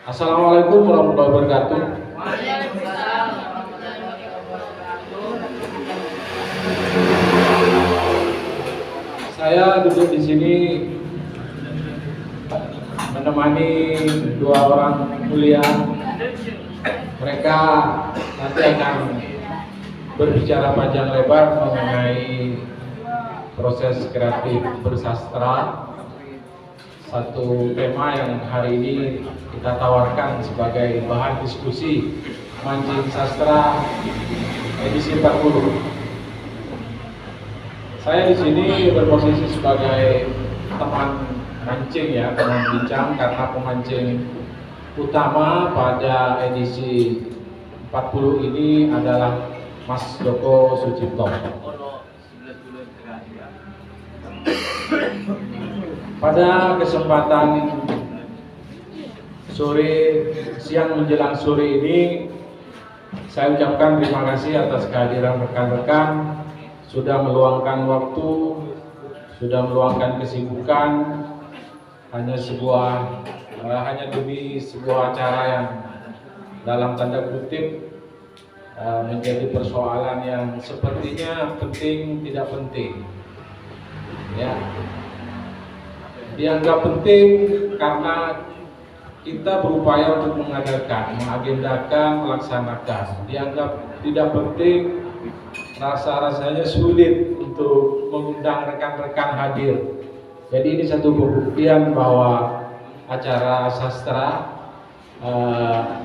Assalamualaikum warahmatullahi wabarakatuh. Waalaikumsalam warahmatullahi wabarakatuh. Saya duduk di sini menemani dua orang mulia. Mereka nanti akan berbicara panjang lebar mengenai proses kreatif bersastra. Satu tema yang hari ini kita tawarkan sebagai bahan diskusi Mancing Sastra edisi 40. Saya di sini berposisi sebagai teman mancing ya, teman bincang, karena pemancing utama pada edisi 40 ini adalah Mas Joko Sucipto. Pada kesempatan siang menjelang sore ini, saya ucapkan terima kasih atas kehadiran rekan-rekan, sudah meluangkan waktu, sudah meluangkan kesibukan, hanya demi sebuah acara yang dalam tanda kutip menjadi persoalan yang sepertinya penting tidak penting, ya. Dianggap penting karena kita berupaya untuk mengadakan, mengagendakan, melaksanakan. Dianggap tidak penting, rasanya sulit untuk mengundang rekan-rekan hadir. Jadi ini satu pembuktian bahwa acara sastra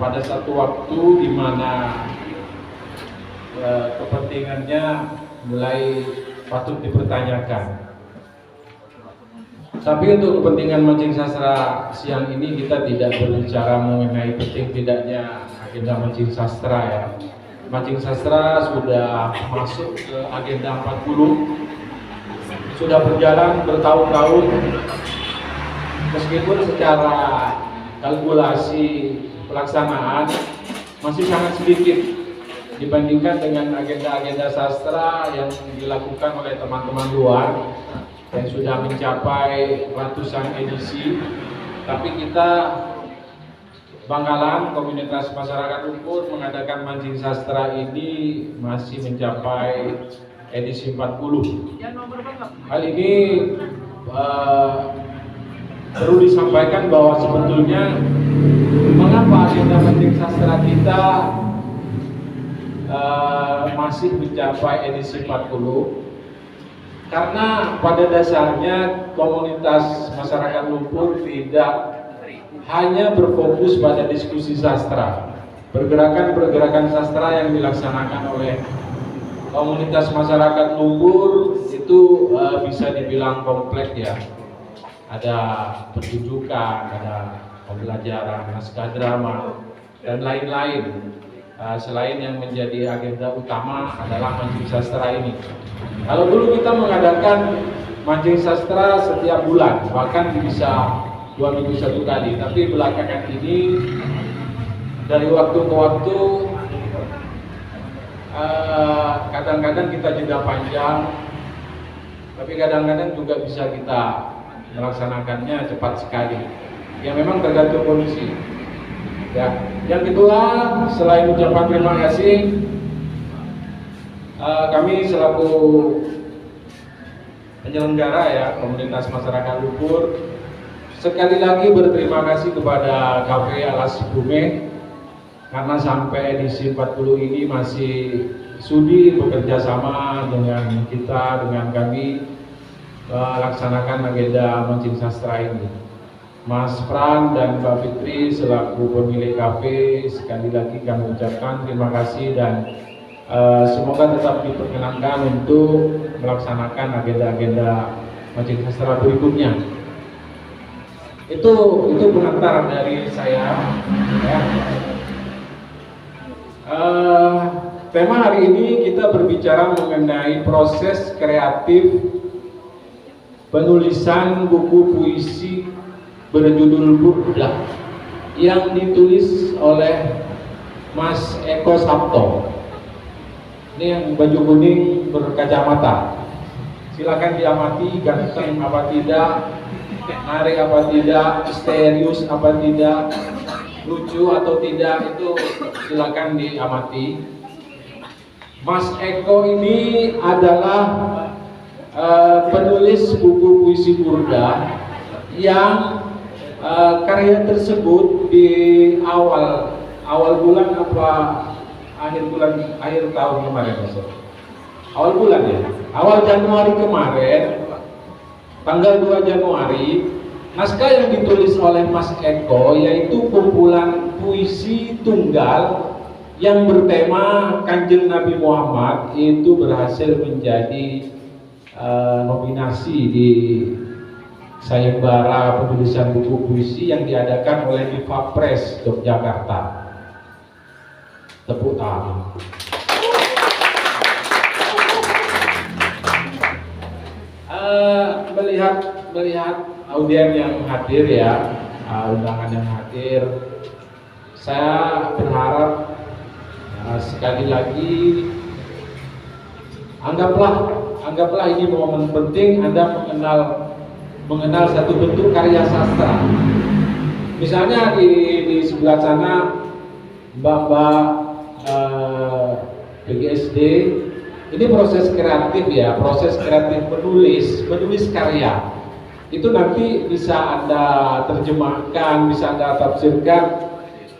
pada satu waktu di mana kepentingannya mulai patut dipertanyakan. Tapi untuk kepentingan Mancing Sastra siang ini kita tidak berbicara mengenai penting tidaknya agenda Mancing Sastra ya. Mancing Sastra sudah masuk ke agenda 40, sudah berjalan bertahun-tahun, meskipun secara kalkulasi pelaksanaan masih sangat sedikit dibandingkan dengan agenda-agenda sastra yang dilakukan oleh teman-teman luar yang sudah mencapai ratusan edisi. Tapi kita Bangkalan, komunitas masyarakat Lumpur, mengadakan Mancing Sastra ini masih mencapai edisi 40. Hal ini perlu disampaikan bahwa sebetulnya mengapa agenda Mancing Sastra kita masih mencapai edisi 40. Karena pada dasarnya komunitas masyarakat Lumpur tidak hanya berfokus pada diskusi sastra. Pergerakan-pergerakan sastra yang dilaksanakan oleh komunitas masyarakat Lumpur itu bisa dibilang kompleks ya. Ada pertunjukan, ada pembelajaran, naskah drama, dan lain-lain. Selain yang menjadi agenda utama adalah Mancing Sastra ini. Kalau dulu kita mengadakan Mancing Sastra setiap bulan, bahkan bisa 2 minggu satu kali. Tapi belakangan ini dari waktu ke waktu kadang-kadang kita jeda panjang, tapi kadang-kadang juga bisa kita melaksanakannya cepat sekali. Ya memang tergantung kondisi. Ya, yang kedua, selain ucapan terima kasih, kami selaku penyelenggara ya komunitas masyarakat Lumpur sekali lagi berterima kasih kepada Cafe Alas Bume karena sampai edisi 40 ini masih sudi bekerja sama dengan kita, dengan kami melaksanakan agenda Mancing Sastra ini. Mas Fran dan Mbak Fitri selaku pemilik kafe, sekali lagi kami ucapkan terima kasih dan semoga tetap diperkenankan untuk melaksanakan agenda-agenda Mancing Sastra berikutnya. Itu pengantar dari saya. Ya. Tema hari ini kita berbicara mengenai proses kreatif penulisan buku puisi berjudul Burdah yang ditulis oleh Mas Eko Sabto. Ini yang baju kuning berkacamata. Silakan diamati, ganteng apa tidak, menarik apa tidak, misterius apa tidak. lucu atau tidak itu silakan diamati. Mas Eko ini adalah penulis buku puisi Burda yang karya tersebut di awal bulan apa akhir tahun kemarin, Mas? Awal bulan ya, awal Januari kemarin, tanggal 2 Januari, naskah yang ditulis oleh Mas Eko yaitu kumpulan puisi tunggal yang bertema Kanjeng Nabi Muhammad, itu berhasil menjadi nominasi di sayembara penulisan buku puisi yang diadakan oleh Diva Press Yogyakarta. Tepuk tangan. Melihat audien yang hadir ya, undangan yang hadir, saya berharap sekali lagi anggaplah ini momen penting Anda mengenal satu bentuk karya sastra. Misalnya di sebelah sana Mbak PGSD, ini proses kreatif ya, proses kreatif menulis karya. Itu nanti bisa Anda terjemahkan, bisa Anda tafsirkan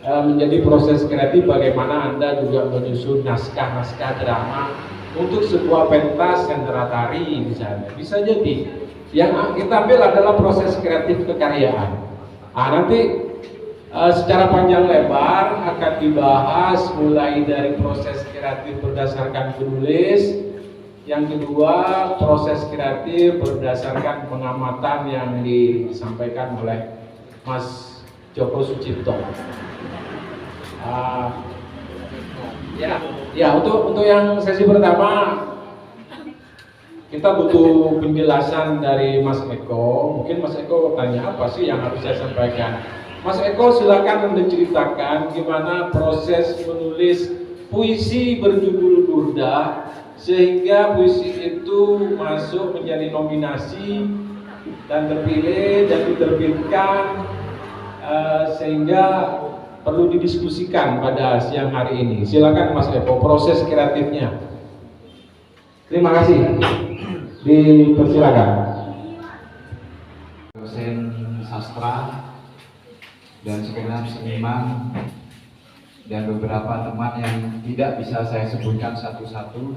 menjadi proses kreatif bagaimana Anda juga menyusun naskah-naskah drama untuk sebuah pentas sentra tari misalnya. Bisa jadi yang kita ambil adalah proses kreatif kekaryaan. Nanti secara panjang lebar akan dibahas mulai dari proses kreatif berdasarkan penulis, yang kedua proses kreatif berdasarkan pengamatan yang disampaikan oleh Mas Joko Sucipto. Untuk yang sesi pertama kita butuh penjelasan dari Mas Eko. Mungkin Mas Eko tanya apa sih yang harus saya sampaikan. Mas Eko silakan menceritakan gimana proses menulis puisi berjudul Burda sehingga puisi itu masuk menjadi nominasi dan terpilih dan diterbitkan, sehingga perlu didiskusikan pada siang hari ini. Silakan Mas Eko, proses kreatifnya. Terima kasih. Dipersilakan. Dosen sastra dan segenap seniman dan beberapa teman yang tidak bisa saya sebutkan satu-satu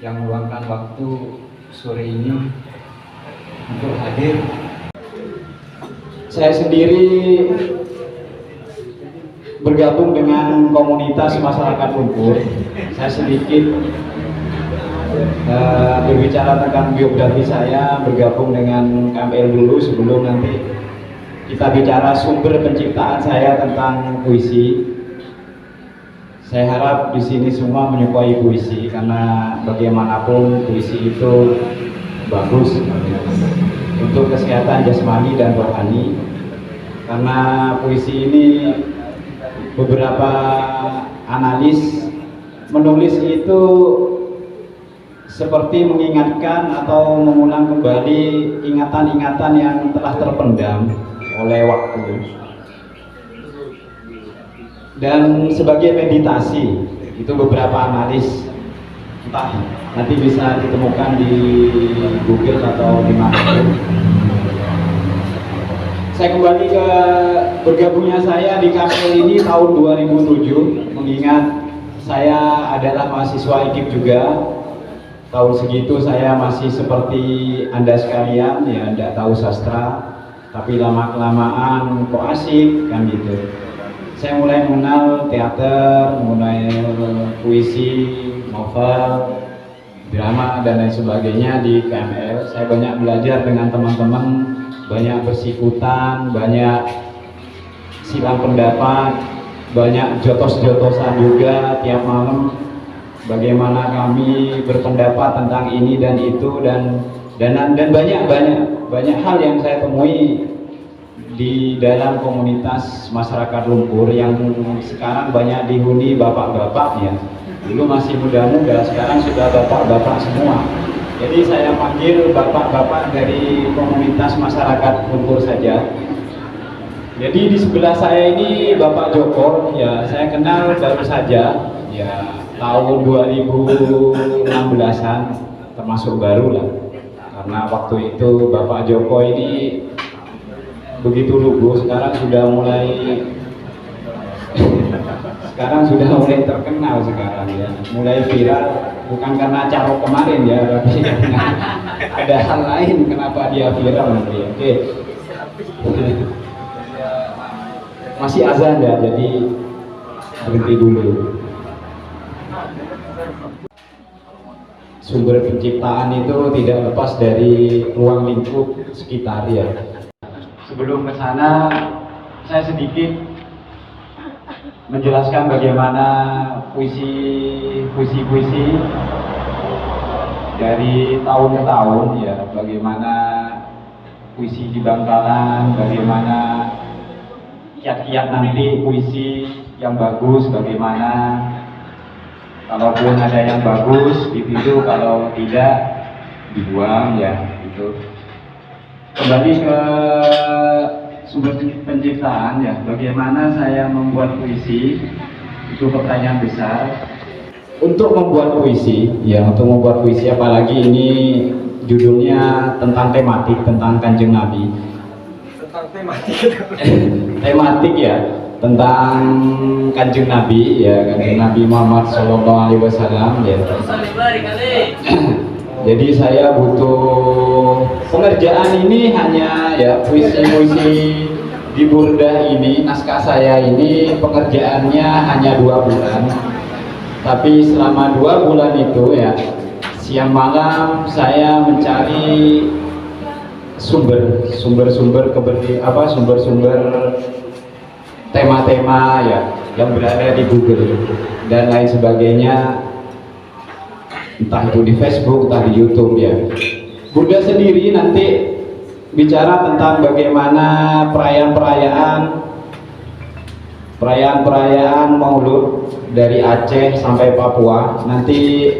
yang meluangkan waktu sore ini untuk hadir. Saya sendiri bergabung dengan komunitas masyarakat lumpur. Saya sedikit berbicara tentang biografi saya, bergabung dengan KML dulu sebelum nanti kita bicara sumber penciptaan saya tentang puisi. Saya harap di sini semua menyukai puisi karena bagaimanapun puisi itu bagus untuk kesehatan jasmani dan rohani. Karena puisi ini beberapa analis menulis itu seperti mengingatkan atau mengulang kembali ingatan-ingatan yang telah terpendam oleh waktu, dan sebagai meditasi. Itu beberapa analis, entah nanti bisa ditemukan di Google atau di mana. Saya kembali ke bergabungnya saya di KML ini tahun 2007, mengingat saya adalah mahasiswa IKIP juga. Tahun segitu saya masih seperti Anda sekalian, ya tidak tahu sastra, tapi lama-kelamaan kok asik kan gitu. Saya mulai mengenal teater, mulai puisi, novel, drama dan lain sebagainya di KML. Saya banyak belajar dengan teman-teman, banyak bersikutan, banyak silang pendapat, banyak jotos-jotosan juga tiap malam. Bagaimana kami berpendapat tentang ini dan itu dan banyak hal yang saya temui di dalam komunitas masyarakat lumpur yang sekarang banyak dihuni bapak-bapak ya. Dulu masih muda-muda, sekarang sudah bapak-bapak semua. Jadi saya panggil bapak-bapak dari komunitas masyarakat lumpur saja. Jadi di sebelah saya ini Bapak Joko, ya saya kenal baru saja, ya tahun 2016-an, termasuk baru lah. Karena waktu itu Bapak Joko ini begitu lugu, sekarang sudah mulai terkenal sekarang ya, mulai viral, bukan karena Caro kemarin ya, tapi ada hal lain kenapa dia viral nanti. Oke. Masih azan ya, jadi berhenti dulu. Sumber penciptaan itu tidak lepas dari ruang lingkup sekitar ya. Sebelum ke sana, saya sedikit menjelaskan bagaimana puisi dari tahun ke tahun ya, bagaimana puisi di Bangkalan, bagaimana kiat-kiat nanti puisi yang bagus, bagaimana kalaupun ada yang bagus ditiru, kalau tidak dibuang ya gitu. Kembali ke sumber penciptaan ya, bagaimana saya membuat puisi, itu pertanyaan besar. Untuk membuat puisi apalagi ini judulnya tentang tematik, tentang Kanjeng Nabi. Tematik ya, tentang Kanjeng Nabi ya, Kanjeng Nabi Muhammad SAW ya. Jadi saya butuh pengerjaan ini hanya ya puisi-puisi di Burdah ini, naskah saya ini pengerjaannya hanya 2 bulan. Tapi selama 2 bulan itu ya, siang malam saya mencari sumber tema-tema ya yang berada di Google dan lain sebagainya, entah itu di Facebook, entah di YouTube ya. Burdah sendiri nanti bicara tentang bagaimana perayaan Maulud dari Aceh sampai Papua. Nanti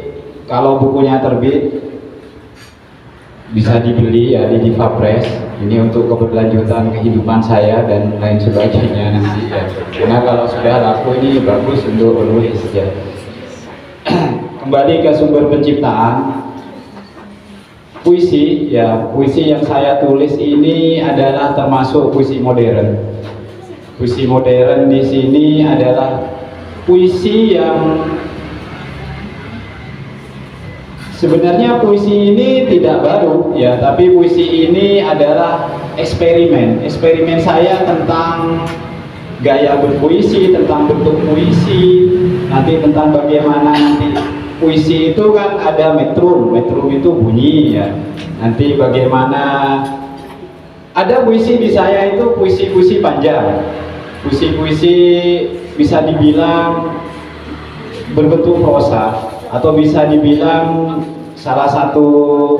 kalau bukunya terbit bisa dibeli ya di Diva Press. Ini untuk keberlanjutan kehidupan saya dan lain sebagainya nanti ya. Karena kalau sudah laku ini bagus untuk menulis ya. Kembali ke sumber penciptaan. Puisi ya, puisi yang saya tulis ini adalah termasuk puisi modern. Puisi modern di sini adalah puisi yang sebenarnya puisi ini tidak baru ya, tapi puisi ini adalah eksperimen saya tentang gaya berpuisi, tentang bentuk puisi, nanti tentang bagaimana nanti puisi itu kan ada metrum itu bunyi ya, nanti bagaimana ada puisi di saya itu puisi-puisi panjang, puisi-puisi bisa dibilang berbentuk prosa, atau bisa dibilang salah satu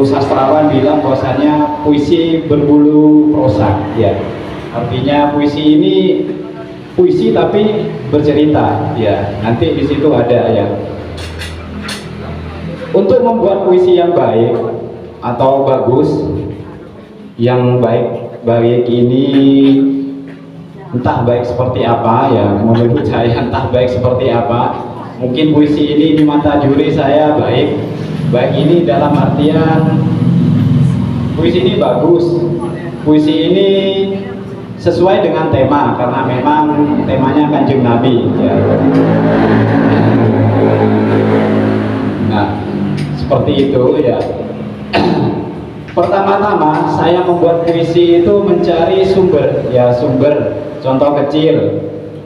sastrawan bilang bahwasanya puisi berbulu prosa ya. Artinya puisi ini puisi tapi bercerita ya. Nanti di situ ada ya. Untuk membuat puisi yang baik atau bagus, yang baik ini entah baik seperti apa ya, menurut saya entah baik seperti apa. Mungkin puisi ini di mata juri saya baik ini dalam artian puisi ini bagus, puisi ini sesuai dengan tema, karena memang temanya Kanjeng Nabi ya. Nah seperti itu ya. Pertama-tama saya membuat puisi itu mencari sumber. Contoh kecil,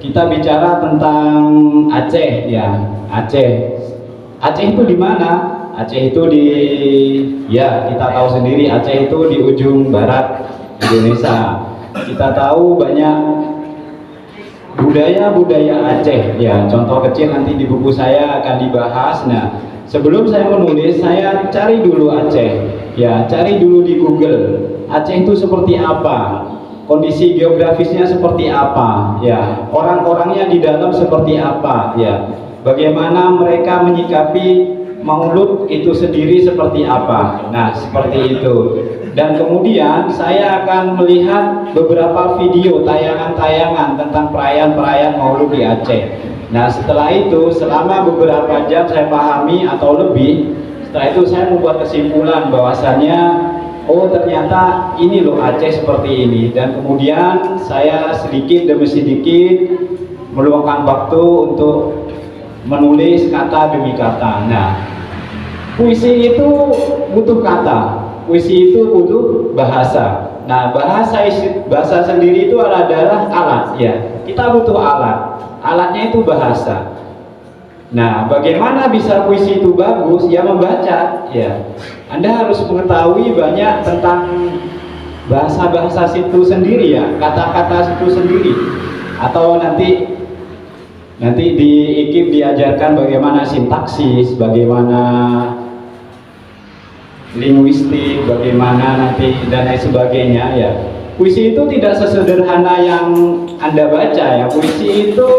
kita bicara tentang Aceh ya. Aceh itu di mana? Aceh itu kita tahu sendiri, Aceh itu di ujung barat Indonesia. Kita tahu banyak budaya Aceh ya. Contoh kecil nanti di buku saya akan dibahas. Nah, sebelum saya menulis, saya cari dulu Aceh ya, cari dulu di Google Aceh itu seperti apa, kondisi geografisnya seperti apa ya, orang-orangnya di dalam seperti apa ya, bagaimana mereka menyikapi Maulud itu sendiri seperti apa. Nah, seperti itu. Dan kemudian saya akan melihat beberapa video tayangan-tayangan tentang perayaan-perayaan Maulud di Aceh. Nah, setelah itu selama beberapa jam saya pahami atau lebih, setelah itu saya membuat kesimpulan bahwasannya oh ternyata ini loh Aceh seperti ini. Dan kemudian saya sedikit demi sedikit meluangkan waktu untuk menulis kata demi kata. Nah, puisi itu butuh kata, puisi itu butuh bahasa. Nah, bahasa sendiri itu adalah alat, ya. Kita butuh alat, alatnya itu bahasa. Nah, bagaimana bisa puisi itu bagus? Ya membaca, ya. Anda harus mengetahui banyak tentang bahasa-bahasa situ sendiri, ya, kata-kata situ sendiri. Atau nanti di IKIP diajarkan bagaimana sintaksis, bagaimana linguistik, bagaimana nanti dan lain sebagainya, ya. Puisi itu tidak sesederhana yang Anda baca, ya. Puisi itu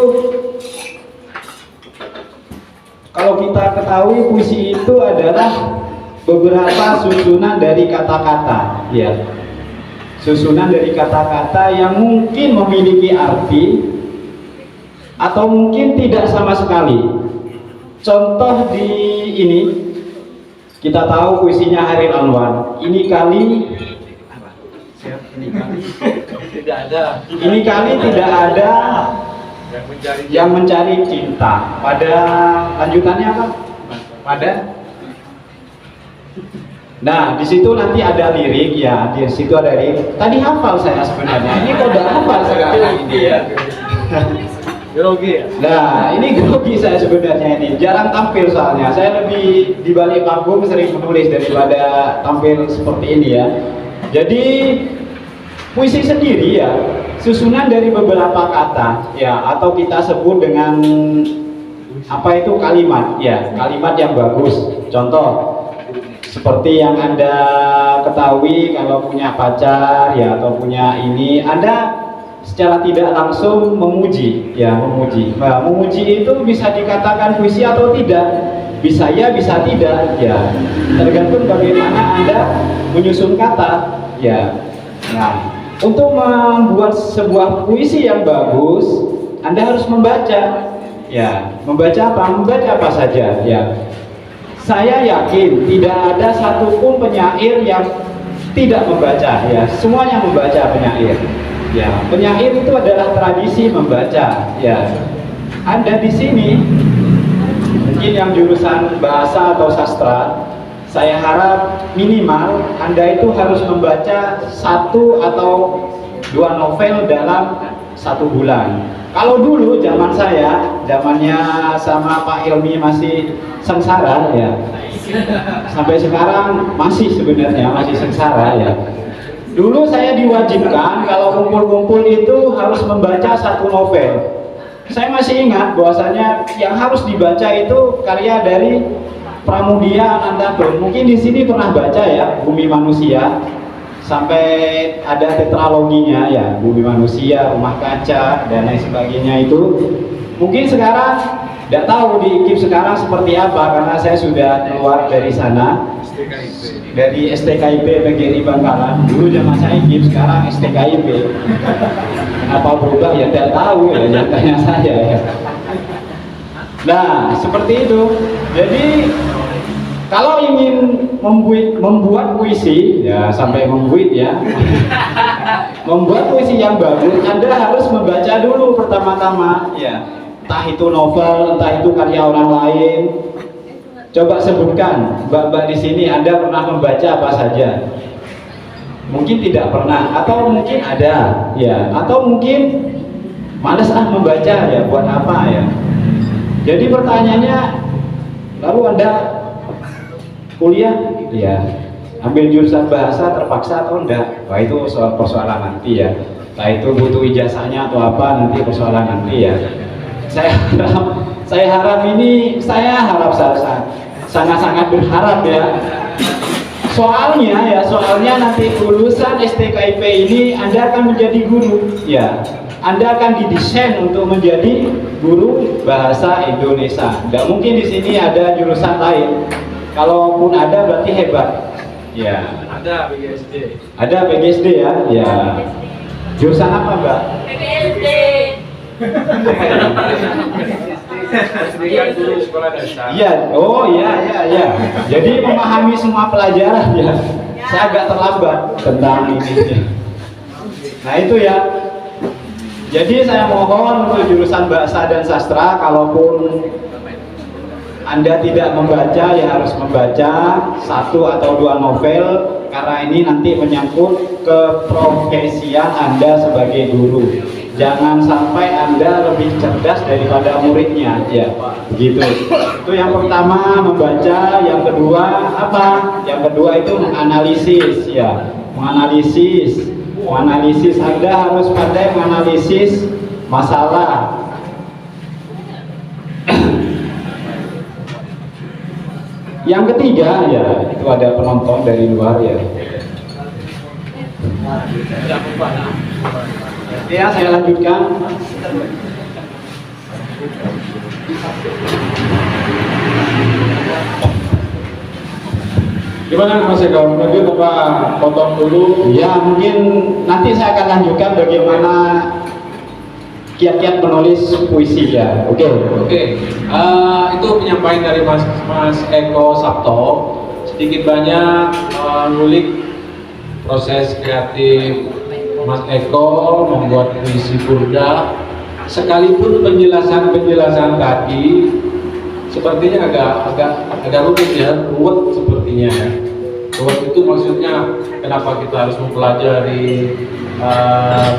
kalau kita ketahui puisi itu adalah beberapa susunan dari kata-kata, ya. Susunan dari kata-kata yang mungkin memiliki arti atau mungkin tidak sama sekali. Contoh di ini, kita tahu puisinya Hairil Anwar. Ini kali tidak ada yang mencari cinta. Pada lanjutannya apa? Nah, di situ nanti ada lirik, ya. Di situ ada lirik. Tadi hafal saya sebenarnya. Ini kok udah hafal sekarang ini, ya. Grogi ya? Nah, ini grogi saya sebenarnya ini. Jarang tampil soalnya. Saya lebih di balik panggung sering menulis daripada tampil seperti ini, ya. Jadi puisi sendiri, ya, susunan dari beberapa kata, ya, atau kita sebut dengan apa itu kalimat, ya, kalimat yang bagus. Contoh seperti yang Anda ketahui kalau punya pacar, ya, atau punya ini, Anda secara tidak langsung memuji, ya, memuji. Nah, memuji itu bisa dikatakan puisi atau tidak, bisa ya, bisa tidak, ya, tergantung bagaimana Anda menyusun kata, ya. Nah, untuk membuat sebuah puisi yang bagus, Anda harus membaca, ya. Membaca apa? Membaca apa saja, ya. Saya yakin tidak ada satupun penyair yang tidak membaca, ya. Semuanya membaca penyair. Ya, penyair itu adalah tradisi membaca, ya. Anda di sini mungkin yang jurusan bahasa atau sastra, saya harap minimal Anda itu harus membaca 1 atau 2 novel dalam 1 bulan. Kalau dulu zaman saya, zamannya sama Pak Ilmi masih sengsara, ya. Sampai sekarang masih sebenarnya masih sengsara, ya. Dulu saya diwajibkan kalau kumpul-kumpul itu harus membaca 1 novel. Saya masih ingat bahwasanya yang harus dibaca itu karya dari Pramudia Anantatur. Mungkin di sini pernah baca, ya, Bumi Manusia. Sampai ada tetraloginya, ya, Bumi Manusia, Rumah Kaca, dan lain sebagainya itu. Mungkin sekarang tidak tahu di IKIP sekarang seperti apa karena saya sudah keluar dari sana. Dari STKIP PGRI Bangkalan. Dulu zaman saya IKIP, sekarang STKIP. Kenapa berubah ya tidak tahu, ya, nyatanya saya, ya. Nah, seperti itu. Jadi kalau ingin membuat puisi, ya, sampai membuat, ya, membuat puisi yang bagus, Anda harus membaca dulu pertama-tama, ya. Entah itu novel, entah itu karya orang lain. Coba sebutkan, Mbak-mbak di sini, Anda pernah membaca apa saja? Mungkin tidak pernah, atau mungkin ada, ya, atau mungkin malas membaca, ya, buat apa, ya. Jadi pertanyaannya, lalu Anda kuliah, ya, ambil jurusan bahasa terpaksa atau enggak? Wah, itu persoalan nanti, ya. Entah itu butuh ijazahnya atau apa, nanti persoalan nanti, ya. Saya harap sangat-sangat berharap, ya. Soalnya nanti lulusan STKIP ini Anda akan menjadi guru, ya. Anda akan didesain untuk menjadi guru bahasa Indonesia. Tidak mungkin di sini ada jurusan lain. Kalaupun ada berarti hebat. Ya. Ada BGSD. Ada PGSD ya. Ya. Jurusan apa, Mbak? PGSD. Pendidikan guru sekolah dasar. Iya. Oh iya. Jadi memahami semua pelajaran ya. Saya agak terlambat tentang ini. Nah itu ya. Jadi saya mohon untuk jurusan bahasa dan sastra, kalaupun Anda tidak membaca ya harus membaca 1 atau 2 novel, karena ini nanti menyangkut keprofesian Anda sebagai guru. Jangan sampai Anda lebih cerdas daripada muridnya, ya begitu. Itu yang pertama, membaca. Yang kedua apa? Yang kedua itu menganalisis, ya, menganalisis. Anda harus pandai menganalisis masalah. Yang ketiga ya, itu ada penonton dari luar ya. Ya, saya lanjutkan. Gimana Mas Eko? Mungkin apa potong dulu? Ya, mungkin nanti saya akan lanjutkan bagaimana kiat-kiat menulis puisi ya. Oke. Itu penyampaian dari Mas Eko Sabto. Sedikit banyak ngulik proses kreatif Mas Eko membuat puisi Burda. Sekalipun penjelasan tadi sepertinya agak rumit ya, ruwet sepertinya ya. Ruwet itu maksudnya kenapa kita harus mempelajari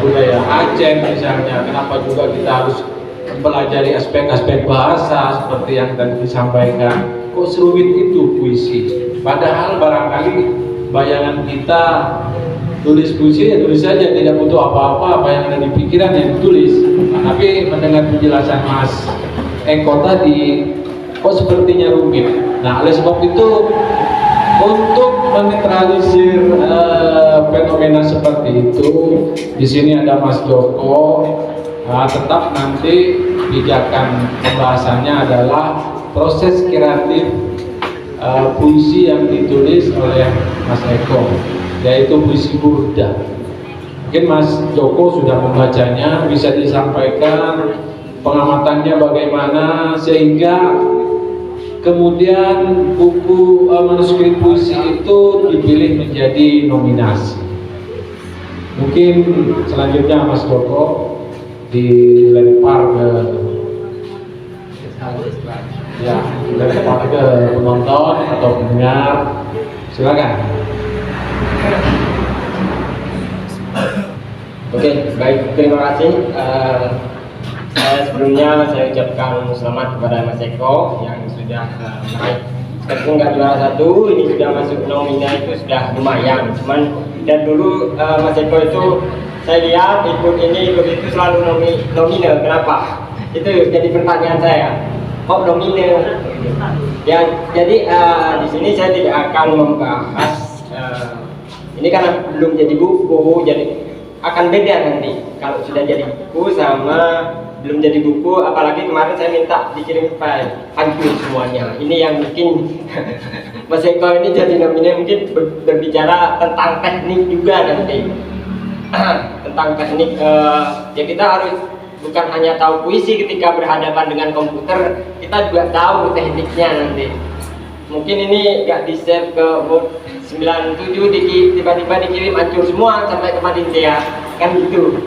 budaya Aceh misalnya, kenapa juga kita harus mempelajari aspek-aspek bahasa seperti yang tadi disampaikan. Kok serumit itu puisi? Padahal barangkali bayangan kita tulis puisi ya tulis saja, tidak butuh apa-apa yang ada di pikiran yang ditulis. Tapi mendengar penjelasan Mas Eko tadi, kok sepertinya rumit. Nah, oleh sebab itu untuk menetralisir fenomena seperti itu, di sini ada Mas Joko. Tetap nanti pijakan pembahasannya adalah proses kreatif puisi yang ditulis oleh Mas Eko, yaitu puisi Burda. Mungkin Mas Joko sudah membacanya, bisa disampaikan pengamatannya bagaimana sehingga kemudian buku manuskrip puisi itu dipilih menjadi nominasi. Mungkin selanjutnya Mas Joko dilempar ke penonton atau pendengar. Silakan. Oke, baik, terima kasih. Sebelumnya saya ucapkan selamat kepada Mas Eko yang sudah naik, meskipun nggak juara 1, ini sudah masuk nomina, itu sudah lumayan. Cuman dan dulu Mas Eko itu saya lihat ikut itu selalu nomina. Kenapa? Itu jadi pertanyaan saya. Kok nomina? Ya, jadi di sini saya tidak akan membahas ini karena belum jadi buku, jadi akan beda nanti kalau sudah jadi buku sama belum jadi buku. Apalagi kemarin saya minta dikirim file, hancur semuanya. Ini yang bikin Mas Eko ini jadi nomina, mungkin berbicara tentang teknik juga nanti. Tentang teknik, ya kita harus bukan hanya tahu puisi ketika berhadapan dengan komputer, kita juga tahu tekniknya nanti. Mungkin ini nggak di save ke Word 97, tiba-tiba dikirim hancur semua sampai ke panitia, kan gitu.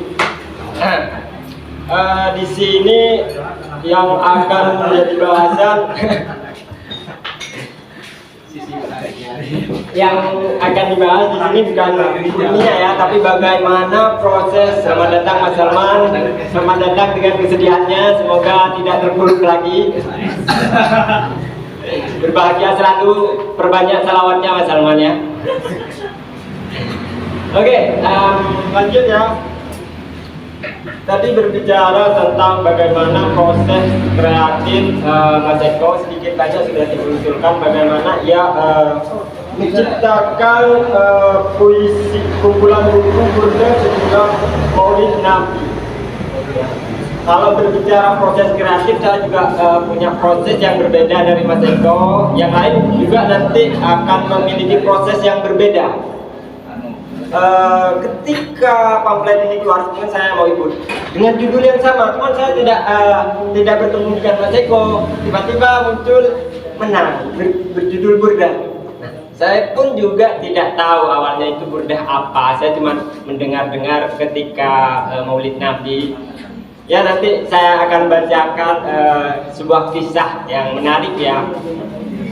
Di sini yang akan menjadi bahasan yang akan dibahas di sini bukan bukunya ya, tapi bagaimana proses. Selamat datang Mas Salman, selamat datang dengan kesedihannya, semoga tidak terpuruk lagi. Berbahagia selalu, perbanyak salawatnya Mas Salman ya. Oke, lanjut ya. Tadi berbicara tentang bagaimana proses kreatif Mas Eko, sedikit banyak sudah dimunculkan bagaimana ia menciptakan puisi, kumpulan buku Burda dan juga Maulid Nabi. Kalau berbicara proses kreatif, saya juga punya proses yang berbeda dari Mas Eko. Yang lain juga nanti akan memiliki proses yang berbeda. Ketika pamflet ini keluar, teman saya mau ikut dengan judul yang sama, teman saya tidak bertemu dengan Mas Eko. Tiba-tiba muncul menang berjudul Burdah. Nah, saya pun juga tidak tahu awalnya itu burdah apa. Saya cuma mendengar-dengar ketika Maulid Nabi. Ya, nanti saya akan bacakan sebuah kisah yang menarik ya.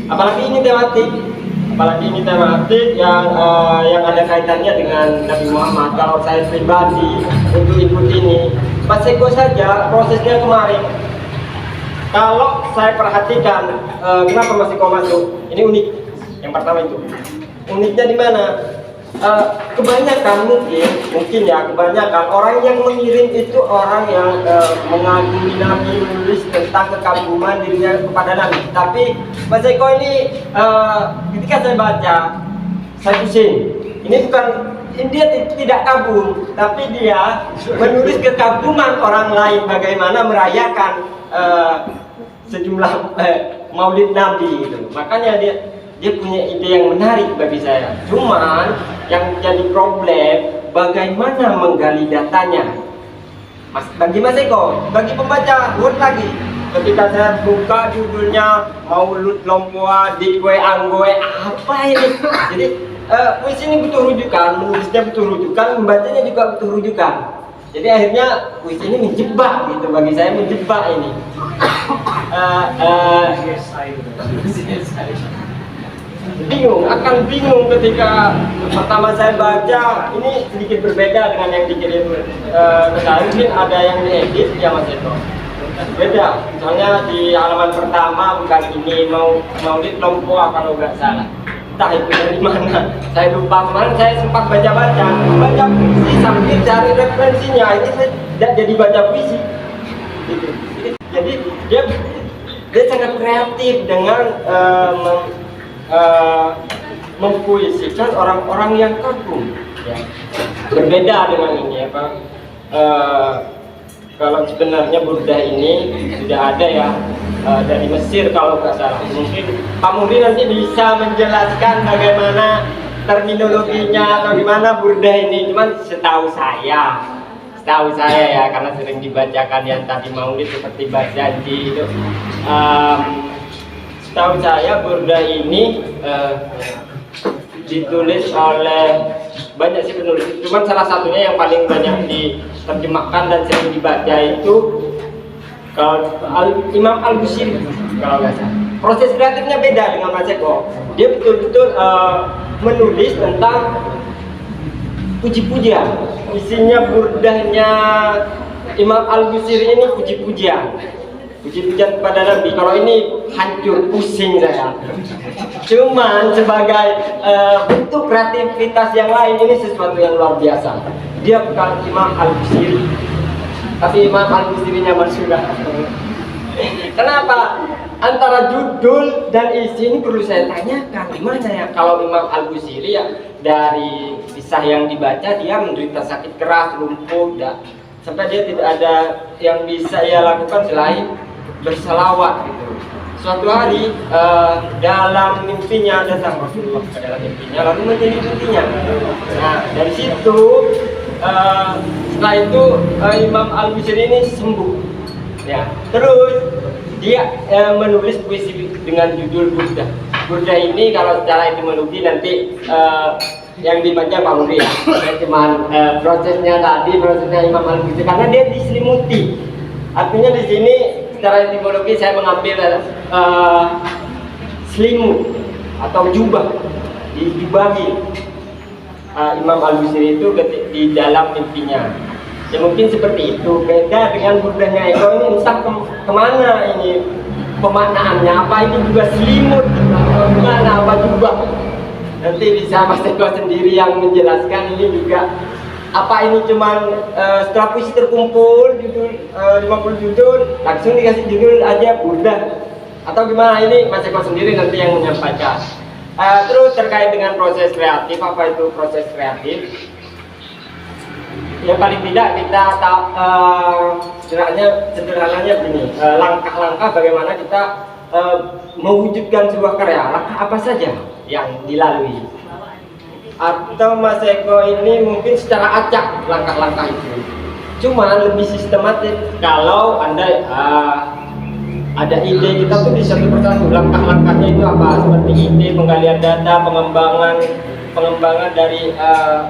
Apalagi ini tematik yang ada kaitannya dengan Nabi Muhammad. Kalau saya pribadi untuk ikut ini, Mas Eko saja prosesnya kemarin. Kalau saya perhatikan, kenapa Mas Eko masuk? Ini unik. Yang pertama itu, uniknya di mana? Kebanyakan mungkin ya, kebanyakan orang yang mengirim itu orang yang mengagumi Nabi, menulis tentang kekaguman dirinya kepada Nabi. Tapi Mas Eko ini ketika saya baca, saya pusing. Ini bukan, dia tidak kagum, tapi dia menulis kekaguman orang lain bagaimana merayakan sejumlah Maulid Nabi gitu. Makanya dia punya ide yang menarik bagi saya. Cuman yang jadi problem bagaimana menggali datanya. Bagi Mas Eko, bagi pembaca Word lagi. Ketika saya buka judulnya Maulud Lompoa di Kue Anggoe, apa ini? Jadi puisi ini butuh rujukan, menulisnya butuh rujukan, membacanya juga butuh rujukan. Jadi akhirnya puisi ini menjebak gitu, bagi saya menjebak ini. Akan bingung ketika pertama saya baca. Ini sedikit berbeda dengan yang dikirim ke saya. Mungkin ada yang diedit ya Mas Eko, beda. Misalnya di halaman pertama bukan ini, Maulid Lompoa kalau nggak salah. Entah itu dari mana, saya lupa. Kemarin saya sempat baca puisi sambil cari referensinya. Ini saya tidak jadi baca puisi gitu. Jadi dia sangat kreatif dengan mempuisikan orang-orang yang kagum ya. Berbeda dengan ini apa, kalau sebenarnya burdah ini sudah ada ya dari Mesir kalau nggak salah. Mungkin Pak Mudi nanti bisa menjelaskan bagaimana terminologinya, bagaimana burdah ini. Cuman setahu saya ya, karena sering dibacakan yang tadi Maulid seperti Bajanji itu, setahu saya burdah ini ditulis oleh banyak sih penulis, cuman salah satunya yang paling banyak diterjemahkan dan sering dibaca itu Imam Al-Busiri kalau nggak salah. Proses kreatifnya beda dengan Mas Eko. Dia betul-betul menulis tentang puji-pujian. Isinya burdahnya Imam Al-Busiri ini puji-pujian kepada Nabi. Kalau ini hancur, pusing saya. Cuman sebagai bentuk kreativitas yang lain, ini sesuatu yang luar biasa. Dia bukan Imam Al-Busiri, tapi Imam Al-Busirinya Mansura. Kenapa? Antara judul dan isi ini perlu saya tanyakan, gimana ya? Kalau Imam Al-Busiri ya, dari kisah yang dibaca dia menderita sakit keras, lumpuh, sampai dia tidak ada yang bisa ia lakukan selain berselawat gitu. Suatu hari dalam mimpinya datang Rasulullah ke dalam mimpinya, lalu menyelidiki. Nah dari situ setelah itu Imam Al-Busiri ini sembuh ya. Terus dia menulis puisi dengan judul Burdah. Burdah ini kalau secara etimologi nanti yang dibaca Pak Mudi ya. Cuman prosesnya Imam Al-Busiri karena dia diselimuti. Artinya di sini secara etimologi saya mengambil selimut atau jubah, dijubahi Imam Al-Busiri itu di dalam mimpinya. Ya mungkin seperti itu. Beda dengan burdahnya Eko ini, entah kemana ini pemaknaannya. Apa ini juga selimut, gimana, apa jubah. Nanti bisa Mas Eko sendiri yang menjelaskan. Ini juga apa ini cuman setelah puisi terkumpul judul 50 judul langsung dikasih judul aja burdah atau gimana? Ini Mas Eko sendiri nanti yang menyampaikan. Terus terkait dengan proses kreatif, apa itu proses kreatif? Ya paling tidak kita sederhananya begini, langkah-langkah bagaimana kita mewujudkan sebuah karya, langkah apa saja yang dilalui. Atau Mas Eko ini mungkin secara acak langkah-langkah itu, cuma lebih sistematis. Kalau Anda ada ide, kita tuh di satu persatu langkah-langkahnya itu apa, seperti ide, penggalian data, pengembangan dari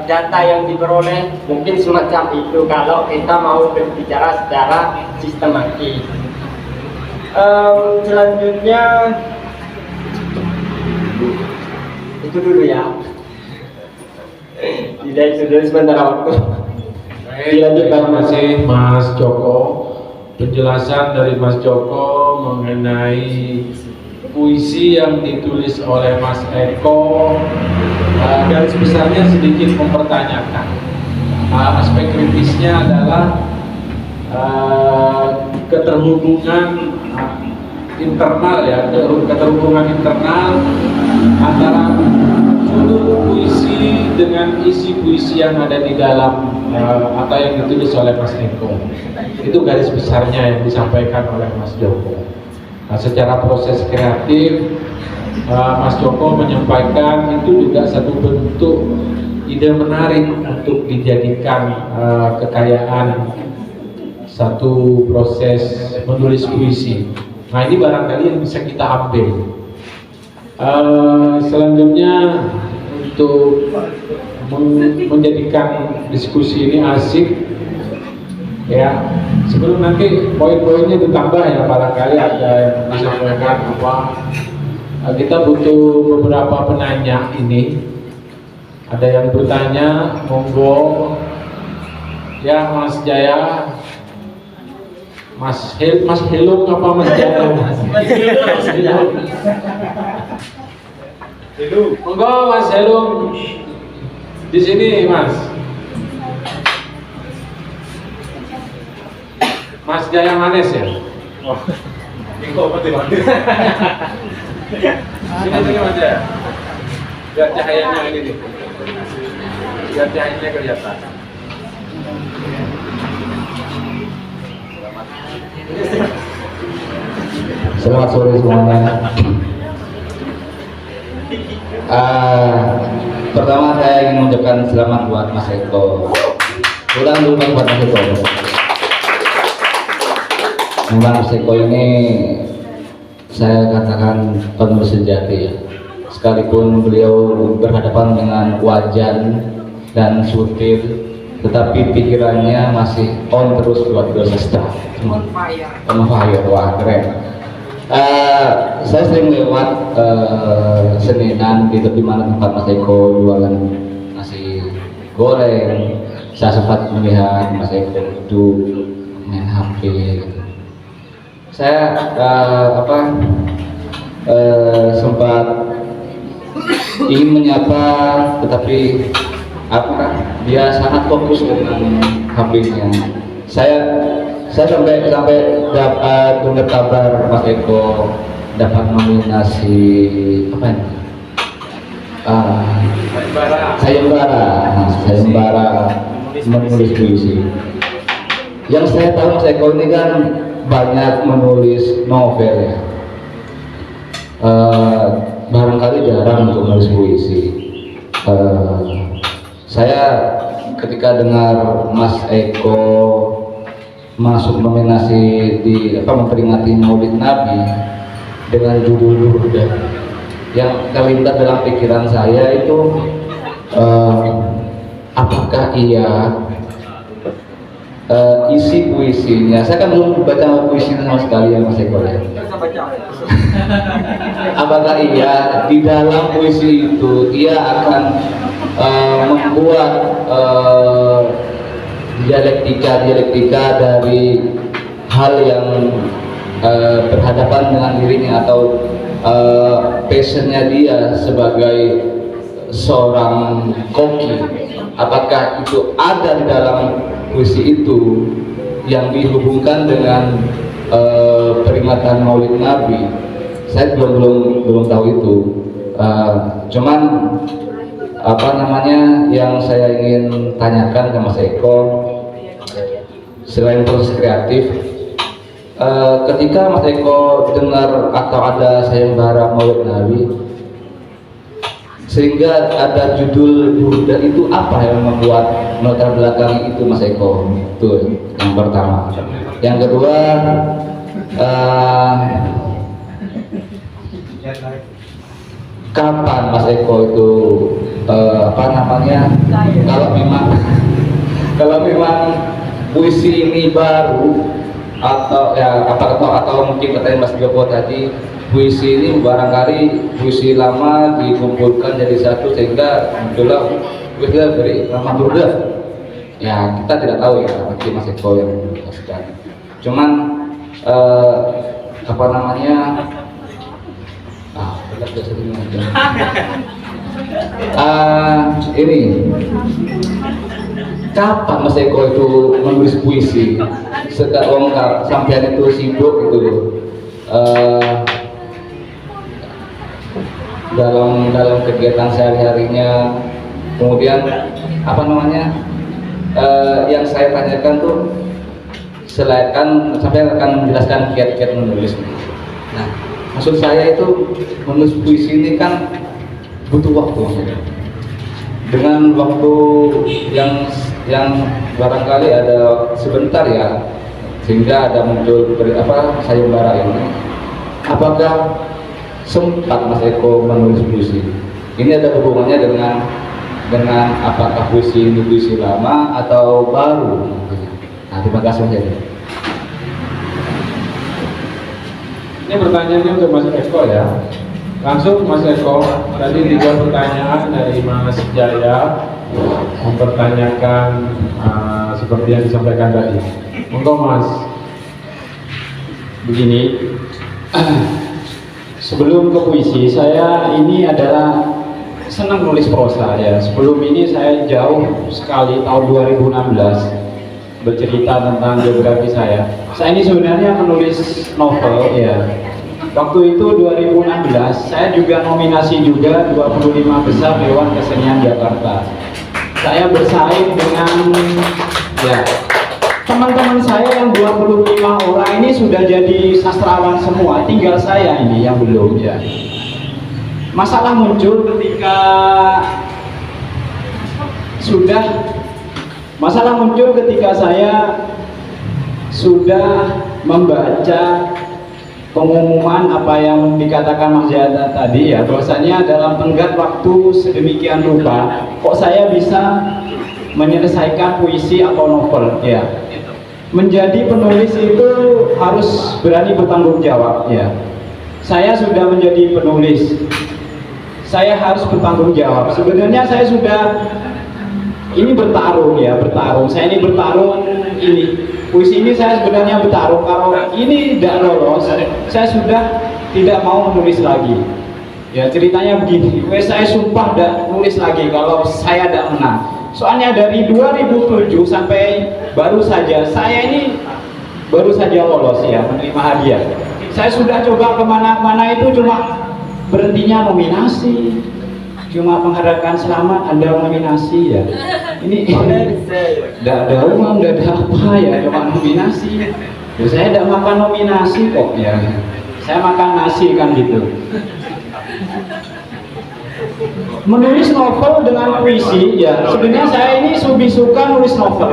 data yang diperoleh, mungkin semacam itu kalau kita mau berbicara secara sistematis. Selanjutnya itu dulu ya. Tidak, itu dulu sementara waktu. Terima kasih Mas Joko. Penjelasan dari Mas Joko mengenai puisi yang ditulis oleh Mas Eko, garis besarnya sedikit mempertanyakan. Aspek kritisnya adalah keterhubungan internal ya, keterhubungan internal antara judul puisi dengan isi puisi yang ada di dalam atau yang ditulis oleh Mas Eko. Itu garis besarnya yang disampaikan oleh Mas Joko. Nah, secara proses kreatif Mas Joko menyampaikan itu juga satu bentuk ide menarik untuk dijadikan kekayaan satu proses menulis puisi. Nah, ini barangkali yang bisa kita ambil. Selanjutnya untuk menjadikan diskusi ini asik ya, sebelum nanti poin-poinnya ditambah ya, barangkali ada yang disampaikan apa, kita butuh beberapa penanya ini. Ada yang bertanya, monggo ya, Mas Jaya, Mas Hilung apa Mas Jaya? Monggo Mas Hilung di sini, Mas. Mas Jaya Manes ya? Oh, ini kok mati banget. Sini Mas Jaya. Biar cahayanya ini nih. Biar cahayanya kelihatan. Selamat sore semuanya. Pertama saya ingin mengucapkan selamat buat Mas Eko. Ulang dulu buat Mas Eko. Memang Mas Eko ini saya katakan penulis sejati ya. Sekalipun beliau berhadapan dengan wajan dan sutir, tetapi pikirannya masih on terus buat bersastra. On fire, wah keren. Saya sering lewat Seninan di mana tempat Mas Eko jualan nasi goreng. Saya sempat melihat Mas Eko duduk main HP gitu. Saya sempat ingin menyapa, tetapi dia sangat fokus dengan HP-nya. Saya sampai dapat dengar kabar Mas Eko dapat nominasi apa ini? Sayembara menulis puisi. Yang saya tahu Mas Eko ini kan banyak menulis novel ya. Barangkali jarang untuk menulis puisi. Saya ketika dengar Mas Eko masuk nominasi di memperingati Maulid Nabi dengan judul Burda, yang terlintas dalam pikiran saya itu apakah iya isi puisinya, saya kan belum baca puisi sama sekali ya Mas Eko ya. Apakah iya di dalam puisi itu ia akan membuat dialektika dari hal yang berhadapan dengan dirinya atau passionnya dia sebagai seorang koki, apakah itu ada di dalam puisi itu yang dihubungkan dengan peringatan Maulid Nabi. Saya belum tahu itu. Cuman apa namanya yang saya ingin tanyakan ke Mas Eko, selain proses kreatif, ketika Mas Eko dengar atau ada sayembara Maulid Nabi sehingga ada judul Burda, itu apa yang membuat melatar belakang itu Mas Eko? Itu yang pertama. Yang kedua, kapan Mas Eko itu apa namanya, kalau memang puisi ini baru atau ya atau mungkin katanya Mas Joko tadi, puisi ini barangkali puisi lama dikumpulkan jadi satu sehingga muncullah puisi dari nama Burda. Ya kita tidak tahu ya, mungkin Mas Eko yang menjelaskan. Cuman apa namanya, ini kapan Mas Eko itu menulis puisi? Sekarang sampean itu sibuk gitu loh. Dalam kegiatan sehari-harinya, kemudian apa namanya, yang saya tanyakan tuh selain kan sampai akan menjelaskan kiat-kiat menulis. Nah, maksud saya itu menulis puisi ini kan butuh waktu, dengan waktu yang barangkali ada sebentar ya, sehingga ada muncul sayembara ini. Apakah sempat Mas Eko menulis puisi? Ini ada hubungannya dengan apakah puisi ini puisi lama atau baru? Nah, terima kasih Mas Eko. Ini pertanyaannya untuk Mas Eko ya. Langsung Mas Eko, tadi 3 pertanyaan dari Mas Jaya mempertanyakan seperti yang disampaikan tadi. Monggo Mas. Begini, sebelum ke puisi, saya ini adalah senang nulis prosa ya. Sebelum ini saya jauh sekali tahun 2016 bercerita tentang biografi saya. Saya ini sebenarnya menulis novel ya. Waktu itu 2016 saya juga nominasi juga 25 besar Dewan Kesenian Jakarta. Saya bersaing dengan ya teman-teman saya yang 25 orang ini sudah jadi sastrawan semua, tinggal saya ini yang belum ya. Masalah muncul ketika saya sudah membaca pengumuman apa yang dikatakan Mas Jaya tadi ya, bahwasanya dalam tenggat waktu sedemikian rupa kok saya bisa menyelesaikan puisi atau novel ya. Menjadi penulis itu harus berani bertanggung jawab ya. Saya sudah menjadi penulis, saya harus bertanggung jawab. Sebenarnya saya sudah ini bertarung ya, saya ini bertarung ini. Puisi ini saya sebenarnya bertaruh, kalau ini tidak lolos, saya sudah tidak mau menulis lagi. Ya ceritanya begini, saya sumpah tidak nulis lagi kalau saya tidak menang. Soalnya dari 2007 sampai baru saja, saya ini baru saja lolos ya, menerima hadiah. Saya sudah coba kemana-mana itu cuma berhentinya nominasi, cuma mengharapkan selamat Anda nominasi ya. Ini tidak ada uang, tidak ada apa ya, cuma nominasi. Ya, saya tidak makan nominasi kok ya. Saya makan nasi kan gitu. Menulis novel dengan puisi ya. Sebenarnya saya ini lebih suka nulis novel.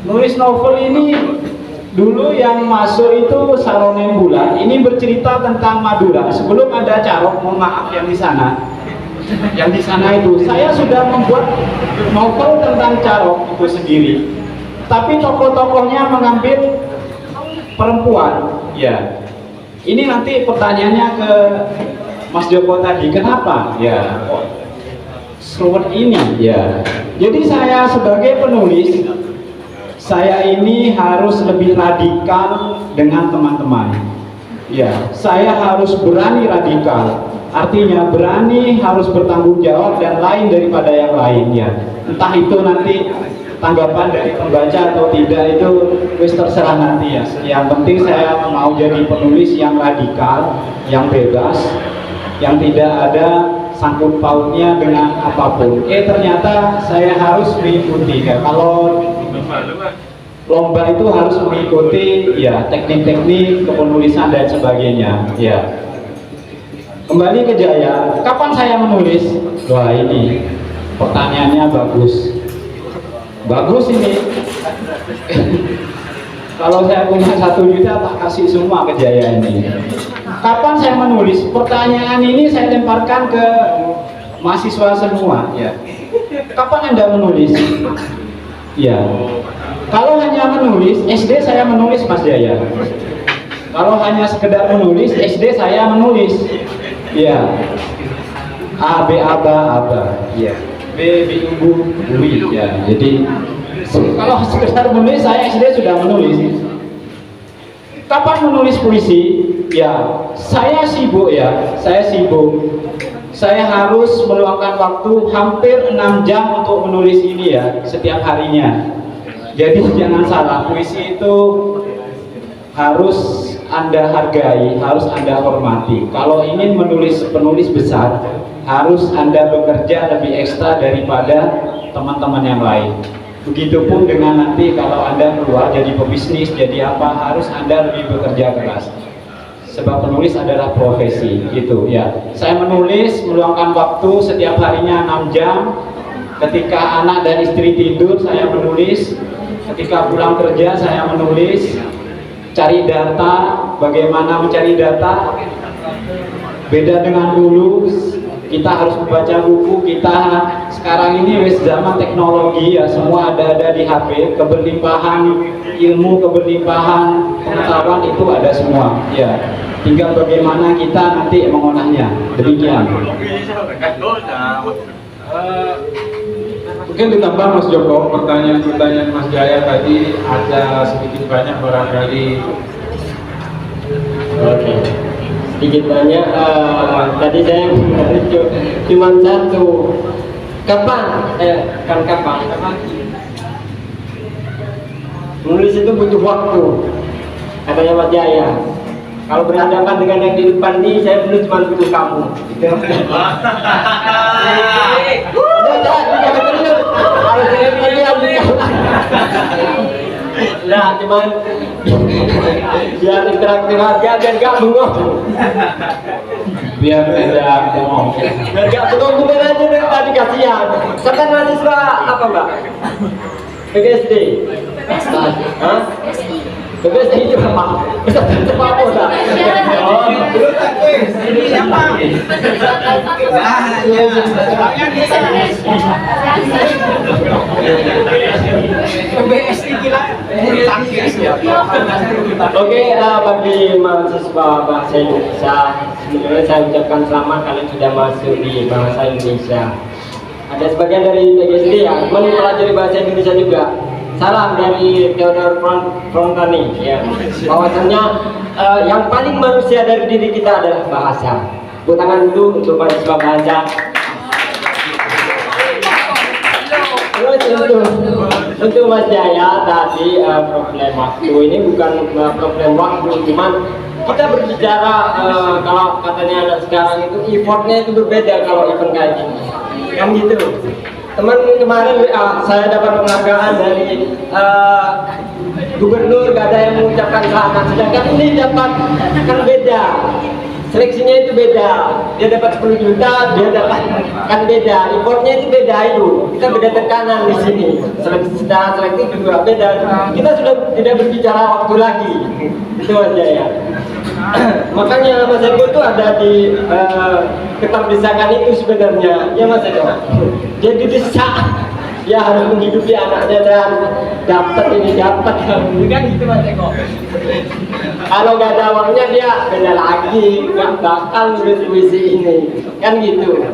Nulis novel ini dulu yang masuk itu Saronem Bulan. Ini bercerita tentang Madura. Sebelum ada Carok, mohon maaf yang di sana. Yang di sana itu saya sudah membuat novel tentang Carok itu sendiri, tapi tokoh-tokohnya mengambil perempuan ya. Ini nanti pertanyaannya ke Mas Joko tadi, kenapa ya seruat ini ya. Jadi saya sebagai penulis, saya ini harus lebih radikal dengan teman-teman ya. Saya harus berani radikal. Artinya berani, harus bertanggung jawab dan lain daripada yang lain ya. Entah itu nanti tanggapan dari pembaca atau tidak, itu wis terserah nanti ya. Yang penting saya mau jadi penulis yang radikal, yang bebas, yang tidak ada sangkut pautnya dengan apapun. Ternyata saya harus mengikuti. Kalau lomba itu harus mengikuti ya teknik-teknik kepenulisan dan sebagainya. Ya. Kembali ke Jaya, kapan saya menulis? Wah, ini pertanyaannya bagus. Bagus ini. Kalau saya punya 1 juta tak kasih semua ke Jaya ini. Kapan saya menulis? Pertanyaan ini saya lemparkan ke mahasiswa semua. Ya. Kapan Anda menulis? Ya. Kalau hanya menulis, SD saya menulis Mas Jaya. Kalau hanya sekedar menulis, SD saya menulis. Ya. A, B, aba. Ya. B, ibu, bui. Ya. Jadi kalau sekedar menulis, saya SD sudah menulis. Kapan menulis puisi? Ya, saya sibuk ya. Saya harus meluangkan waktu hampir 6 jam untuk menulis ini ya, setiap harinya. Jadi jangan salah, puisi itu harus Anda hargai, harus Anda hormati. Kalau ingin menulis penulis besar, harus Anda bekerja lebih ekstra daripada teman-teman yang lain. Begitupun dengan nanti kalau Anda keluar jadi pebisnis, jadi apa, harus Anda lebih bekerja keras. Sebab penulis adalah profesi, gitu ya. Saya menulis, meluangkan waktu setiap harinya 6 jam. Ketika anak dan istri tidur, saya menulis. Ketika pulang kerja, saya menulis. Cari data, bagaimana mencari data. Beda dengan dulu, kita harus membaca buku. Kita sekarang ini wes zaman teknologi ya, semua ada di HP. Keberlimpahan ilmu, keberlimpahan pengetahuan itu ada semua ya. Tinggal bagaimana kita nanti mengolahnya. Demikian. Mungkin ditambah Mas Joko, pertanyaan-pertanyaan Mas Jaya tadi ada sedikit banyak barangkali. Oke. Sedikit banyak. Tadi saya cuma 1. Kapan? Kapan? Menulis itu butuh waktu, katanya Mas Jaya. Kalau berhadapan dengan yang di depan ini, saya dulu cuma butuh kamu. Nah, cuman biar interaktif aja, biar gak bengong. Biar tidak bohong. Biar gak bengong, bukan aja dari tadi kasihan. Sekarang mahasiswa apa, Mbak? PGSD? Hah? PGSD juga, Pak. Bisa cepat apa, Pak? Oh, belum lagi. Ini siapa? Oke, bagi mahasiswa bahasa Indonesia, sebenarnya saya ucapkan selamat kalian sudah masuk di bahasa Indonesia. Ada sebagian dari PGSD ya, mempelajari bahasa Indonesia juga. Salam dari Theodor Frontani ya. Bahwasannya yang paling manusia dari diri kita adalah bahasa. Tepuk tangan dulu untuk mahasiswa bahasa. Terus untuk Mas Jaya tadi problem waktu ini bukan problem waktu, cuman kita berbicara kalau katanya anak sekarang itu effortnya itu berbeda kalau event kayak gini kan gitu. Teman kemarin saya dapat penghargaan dari gubernur, gak ada yang mengucapkan selamat, sedangkan ini dapat kan beda. Seleksinya itu beda, dia dapat 10 juta, dia dapat kan beda, importnya itu beda itu. Kita beda tekanan di sini. Secara selektif juga beda. Kita sudah tidak berbicara waktu lagi. Itu aja ya. Makanya Mas Eko itu ada di keterdesakan itu sebenarnya, ya Mas Eko. Dia didesak, dia harus menghidupi anaknya dan dapat kan gitu Mas Eko. Kalau nggak ada uangnya dia beda lagi, nggak bakal nulis puisi ini, kan gitu.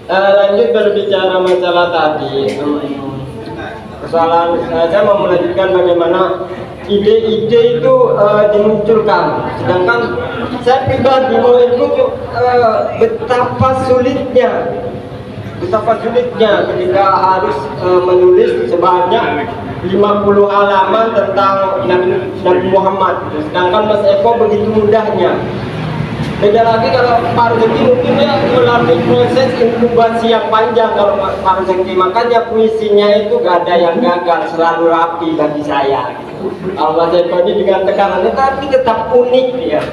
Lanjut berbicara masalah tadi, persoalan saya mau melanjutkan bagaimana ide-ide itu dimunculkan. Sedangkan saya pribadi mau ikut betapa sulitnya ketika harus menulis sebanyak 50 halaman tentang Nabi Muhammad. Sedangkan Mas Eko begitu mudahnya. Beda lagi kalau Pak Rezeki mungkin dia melalui proses inkubasi yang panjang kalau Pak Rezeki, makanya puisinya itu gak ada yang gagal, selalu rapi bagi saya. Kalau Mas Eko ini dengan tekanannya tapi tetap unik ya,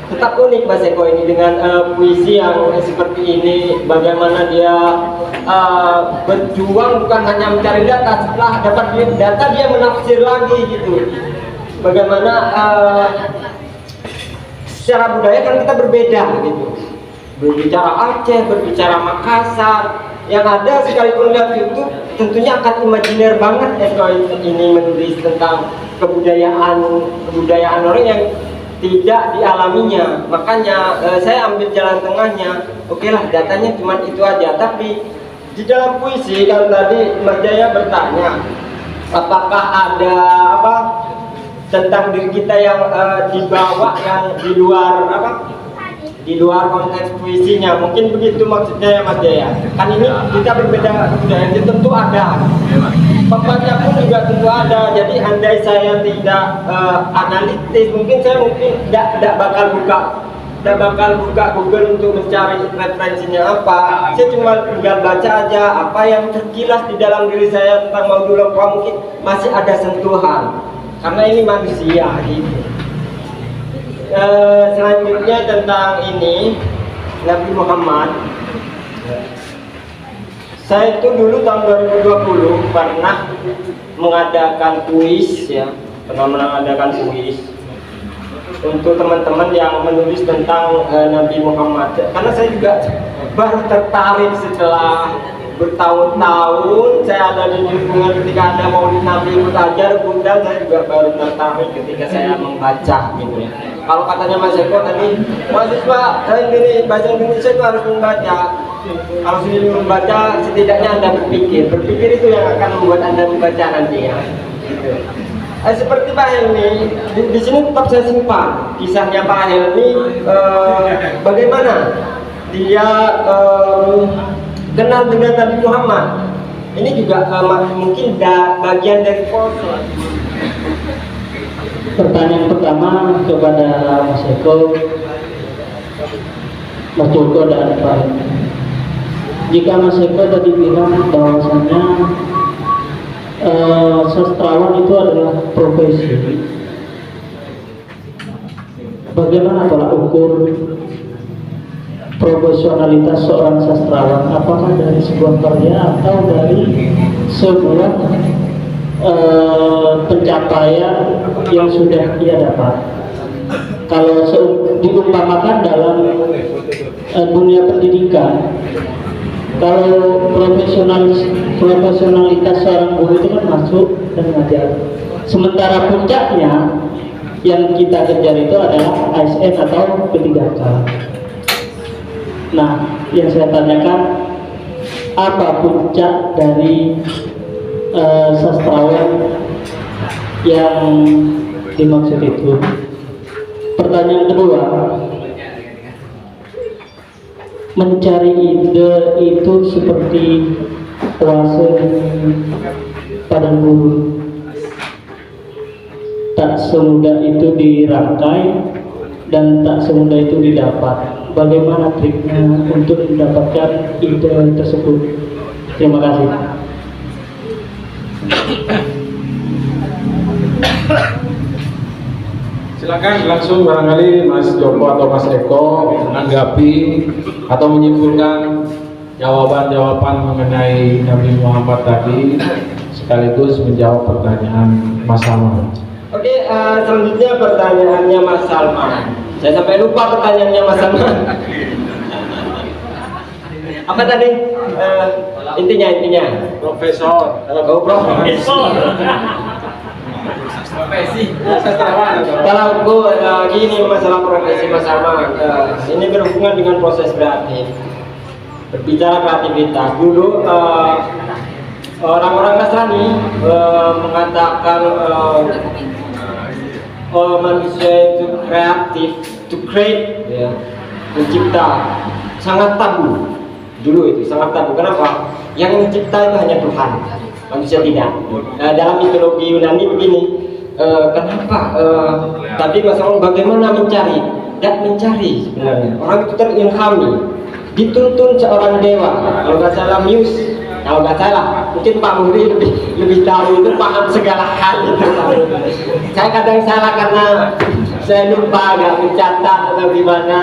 tetap unik Mas Eko ini dengan puisi yang seperti ini. Bagaimana dia berjuang bukan hanya mencari data, setelah dapat data dia menafsir lagi gitu. Bagaimana secara budaya kan kita berbeda gitu, berbicara Aceh, berbicara Makassar, yang ada sekalipun lihat YouTube tentunya akan imajiner banget Eko ini menulis tentang kebudayaan orang yang tidak dialaminya. Makanya saya ambil jalan tengahnya. Oke lah, datanya cuma itu aja, tapi di dalam puisi kan tadi Mas Jaya bertanya apakah ada apa tentang diri kita yang dibawa yang di luar di luar konteks puisinya, mungkin begitu maksudnya ya Mas Jaya. Kan ini kita berbeda budaya, tentu ada, pembaca pun juga tentu ada. Jadi andai saya tidak analitis, mungkin saya tidak bakal buka Google untuk mencari referensinya apa. Saya cuma tinggal baca aja apa yang terkilas di dalam diri saya tentang Maudul Longkwa, mungkin masih ada sentuhan. Karena ini manusia gitu. Selanjutnya tentang ini Nabi Muhammad. Saya itu dulu tahun 2020 pernah mengadakan kuis ya, untuk teman-teman yang menulis tentang Nabi Muhammad. Karena saya juga baru tertarik setelah bertahun-tahun saya ada di lingkungan ketika ada Maulid Nabi Mutajar Bunda, saya juga baru tertarik ketika saya membaca gitu ya. Kalau katanya Mas Eko tadi, mahasiswa ini bahasa Indonesia itu harus membaca. Kalau sudah membaca, setidaknya Anda berpikir itu yang akan membuat Anda membaca nanti ya. Gitu. Seperti Pak Helmi, di sini tetap saya simpan kisahnya Pak Helmi, bagaimana dia kenal dengan Nabi Muhammad. Ini juga mungkin bagian dari proses. Pertanyaan pertama kepada Mas Eko, Mas Joko dan Pak Helmi. Jika Mas Eko tadi bilang bahwasanya sastrawan itu adalah profesi, bagaimana tolak ukur profesionalitas seorang sastrawan? Apakah dari sebuah karya atau dari sebuah pencapaian yang sudah dia dapat? Kalau diumpamakan dalam dunia pendidikan, kalau profesionalitas seorang guru itu kan masuk dan mengajar. Sementara puncaknya yang kita kejar itu adalah ASN atau P3K. Nah, yang saya tanyakan, apa puncak dari sastrawan yang dimaksud itu? Pertanyaan kedua, mencari ide itu seperti puasa padang gurun, tak semudah itu dirangkai dan tak semudah itu didapat. Bagaimana triknya untuk mendapatkan ide tersebut? Terima kasih. Silakan langsung barangkali Mas Joko atau Mas Eko menanggapi atau menyimpulkan jawaban-jawaban mengenai Nabi Muhammad tadi, sekaligus menjawab pertanyaan Mas Salman. Oke, selanjutnya pertanyaannya Mas Salman. Saya sampai lupa pertanyaannya Mas Salman. Apa tadi? Intinya. Profesor. Oh, profesor. Kalau aku gini masalah profesi Mas Salman, ini berhubungan dengan proses kreatif. Berbicara kreativitas, dulu orang-orang Nasrani mengatakan manusia itu kreatif, to create, ya, mencipta, sangat tabu. Dulu itu sangat tabu. Kenapa? Yang mencipta itu hanya Tuhan, manusia tidak. Dalam mitologi Yunani begini, kenapa? Tadi masalah bagaimana mencari dan mencari sebenarnya. Orang itu terilhami, dituntun seorang dewa. Kalau nggak salah Muse, kalau nggak salah mungkin Pak Muri lebih tahu, itu paham segala hal itu. Saya kadang salah karena saya lupa nggak mencatat atau gimana.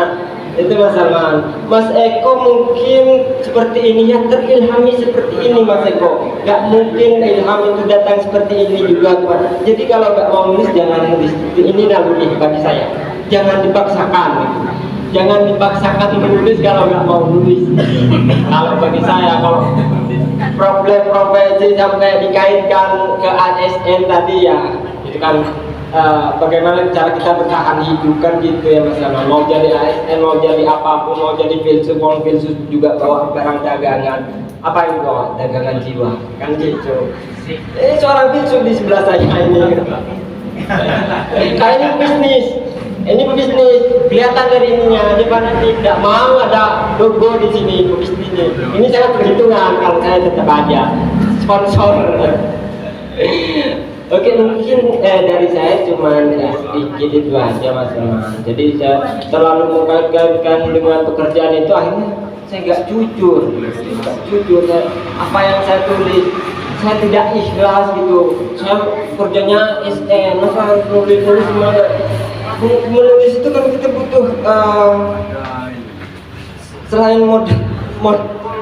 Itu Mas Salman. Mas Eko mungkin seperti ini ya, terilhami seperti ini Mas Eko. Gak mungkin ilham itu datang seperti ini juga. Jadi kalau gak mau nulis jangan nulis. Ini naluri bagi saya. Jangan dipaksakan. Jangan dipaksakan menulis kalau gak mau nulis. Kalau bagi saya, kalau problem profesi sampai dikaitkan ke ASN tadi ya, itu kan bagaimana cara kita bertahan hidup kan gitu ya Mas Salman. Mau jadi ASN, mau jadi apapun, mau jadi filsuf juga bawa barang dagangan. Apa yang bawa? Dagangan jiwa kan gitu. Seorang filsuf di sebelah saya ini. Kayaknya bisnis. Ini bisnis, kelihatan dari ininya. Dia tidak mau ada logo di sini bisnisnya. Ini sangat perhitungan kalau saya tetap ada sponsor. Oke, mungkin dari saya cuman sedikit itu aja Mas Salman. Jadi saya terlalu mengkaitkan dengan pekerjaan itu, akhirnya saya nggak jujur. Apa yang saya tulis, saya tidak ikhlas gitu. Saya kerjanya SN, masa nulis semuanya. Menulis itu kan kita butuh selain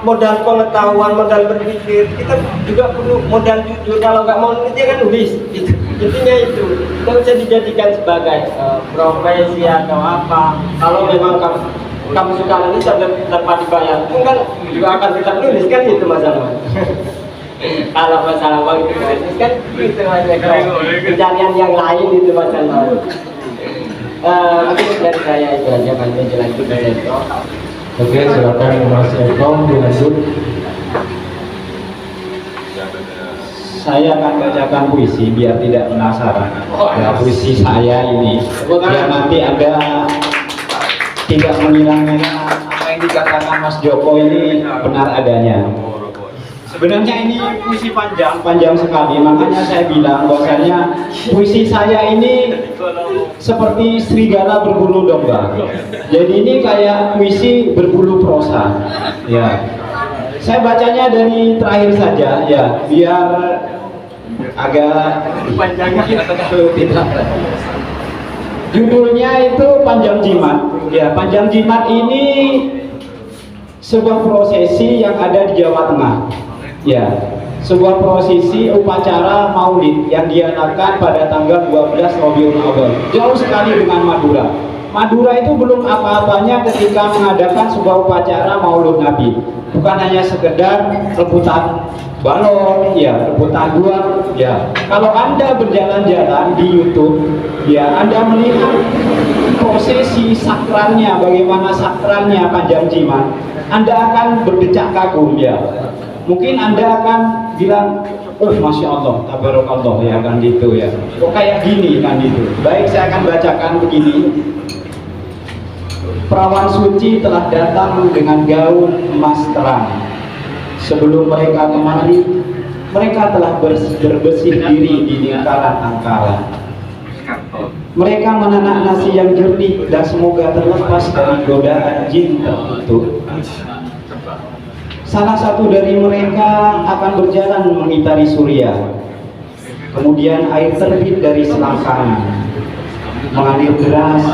modal pengetahuan, modal berpikir, kita juga perlu modal jujur. Kalau nggak mau nulis dia kan nulis gitu. Intinya itu, tidak usah dijadikan sebagai profesi atau apa. Kalau memang kamu suka nulis tanpa dibayar pun kan juga akan tetap nulis kan, itu masalah. Kalau masalah uang itu kan itu hanya pencarian yang lain, itu masalah. Mungkin dari saya itu aja, kan menjelaskan dari itu. Oke, silakan Mas Eko dilanjut. Saya akan bacakan puisi biar tidak penasaran. Ya, puisi saya ini biar nanti Anda tidak mengira-ngira apa yang dikatakan Mas Joko ini benar adanya. Sebenarnya ini puisi panjang sekali, makanya saya bilang bahwasanya puisi saya ini seperti serigala berbulu domba. Jadi ini kayak puisi berbulu prosa. Ya, saya bacanya dari terakhir saja ya, biar agak panjang. Judulnya itu Panjang Jimat. Ya, Panjang Jimat ini sebuah prosesi yang ada di Jawa Tengah. Ya, sebuah prosesi upacara Maulid yang diadakan pada tanggal 12 Rabiul Awal. Jauh sekali dengan Madura. Madura itu belum apa-apanya ketika mengadakan sebuah upacara Maulid Nabi. Bukan hanya sekedar rebutan balon, ya, rebutan dua, ya. Kalau Anda berjalan-jalan di YouTube, ya, Anda melihat prosesi sakralnya, bagaimana sakralnya Panjang Jimat, Anda akan berdecak kagum, ya. Mungkin Anda akan bilang, oh Masya Allah, tabarakallah, ya kan gitu ya. Kok kayak gini kan gitu. Baik, saya akan bacakan begini. Perawan suci telah datang dengan gaun emas terang. Sebelum mereka kemari, mereka telah berbesih diri di lingkaran angkara. Mereka menanak nasi yang jernih dan semoga terlepas dari godaan jin tertutup. Salah satu dari mereka akan berjalan mengitari surya. Kemudian air terbit dari selangkangan, mengalir deras,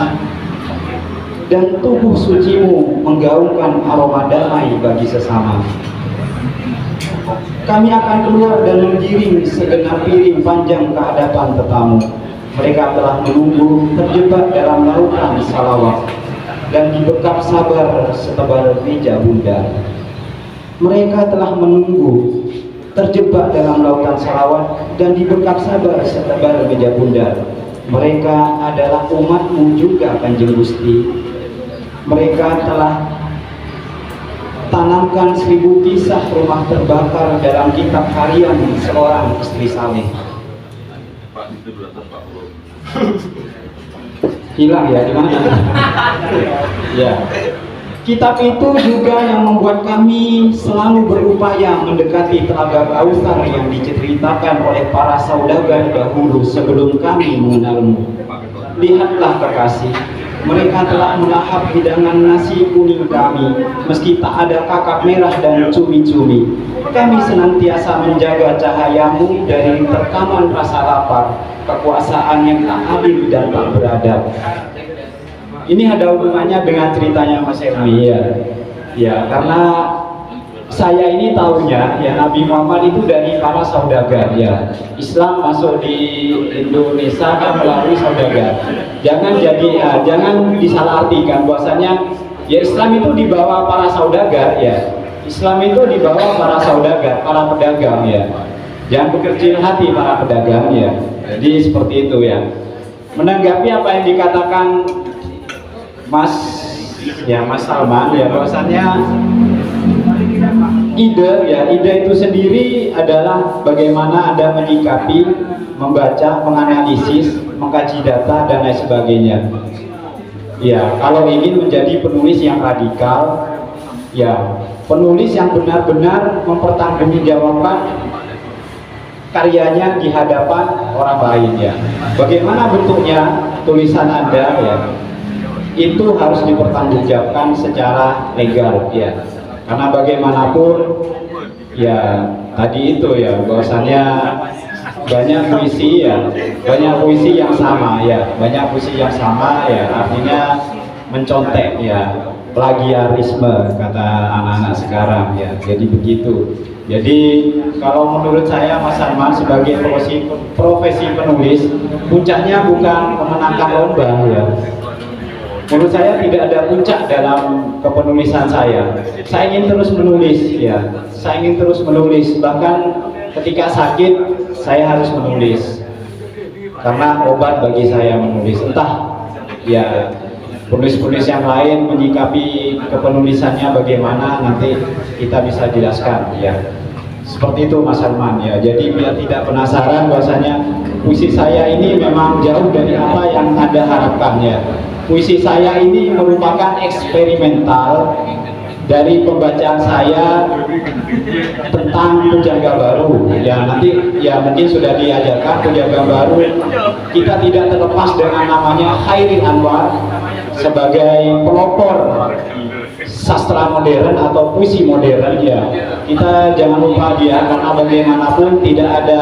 dan tubuh sucimu menggaungkan aroma damai bagi sesama. Kami akan keluar dan menggiring segenap piring panjang ke hadapan tetamu. Mereka telah menunggu terjebak dalam lautan salawat dan dibekap sabar setebal meja bundar. Mereka telah menunggu terjebak dalam lautan salawat dan dibekap sabar setebal meja bundar. Mereka adalah umatmu juga, Kanjeng Gusti. Mereka telah tanamkan 1000 kisah rumah terbakar dalam kitab harian seorang istri saleh. Hilang ya, di mana? Ya. Kitab itu juga yang membuat kami selalu berupaya mendekati Telaga Kautsar yang diceritakan oleh para saudagar dahulu sebelum kami mengenalmu. Lihatlah kekasih, Mereka telah melahap hidangan nasi kuning kami, meski tak ada kakap merah dan cumi-cumi. Kami senantiasa menjaga cahayamu dari rekaman rasa lapar, kekuasaan yang tak adil dan tak beradab. Ini ada hubungannya dengan ceritanya Mas Helmi ya. Ya, karena saya ini tahunya ya Nabi Muhammad itu dari para saudagar ya. Islam masuk di Indonesia kan melalui saudagar. Jangan disalahartikan bahwasanya ya Islam itu dibawa para saudagar ya. Islam itu dibawa para saudagar, para pedagang ya. Jangan berkecil hati para pedagang ya. Jadi seperti itu ya. Menanggapi apa yang dikatakan Mas Salman ya, bahwasanya ide itu sendiri adalah bagaimana Anda menyikapi, membaca, menganalisis, mengkaji data dan lain sebagainya. Ya, kalau ingin menjadi penulis yang radikal, ya penulis yang benar-benar mempertanggungjawabkan karyanya di hadapan orang lain ya. Bagaimana bentuknya tulisan Anda ya? Itu harus dipertanggungjawabkan secara legal ya. Karena bagaimanapun ya tadi itu ya bahwasannya banyak puisi yang sama ya, artinya mencontek ya, plagiarisme kata anak-anak sekarang ya. Jadi begitu. Jadi kalau menurut saya Mas Salman sebagai profesi penulis, puncaknya bukan memenangkan lomba ya. Menurut saya tidak ada puncak dalam kepenulisan saya. Saya ingin terus menulis ya. Bahkan ketika sakit saya harus menulis. Karena obat bagi saya menulis. Entah ya penulis-penulis yang lain menyikapi kepenulisannya bagaimana, nanti kita bisa jelaskan ya. Seperti itu Mas Salman ya. Jadi biar tidak penasaran bahwasanya puisi saya ini memang jauh dari apa yang Anda harapkan ya. Puisi saya ini merupakan eksperimental dari pembacaan saya tentang penjaga baru ya. Nanti ya mungkin sudah diajarkan penjaga baru, kita tidak terlepas dengan namanya Khairil Anwar sebagai pelopor sastra modern atau puisi modern ya. Kita jangan lupa dia, karena bagaimanapun tidak ada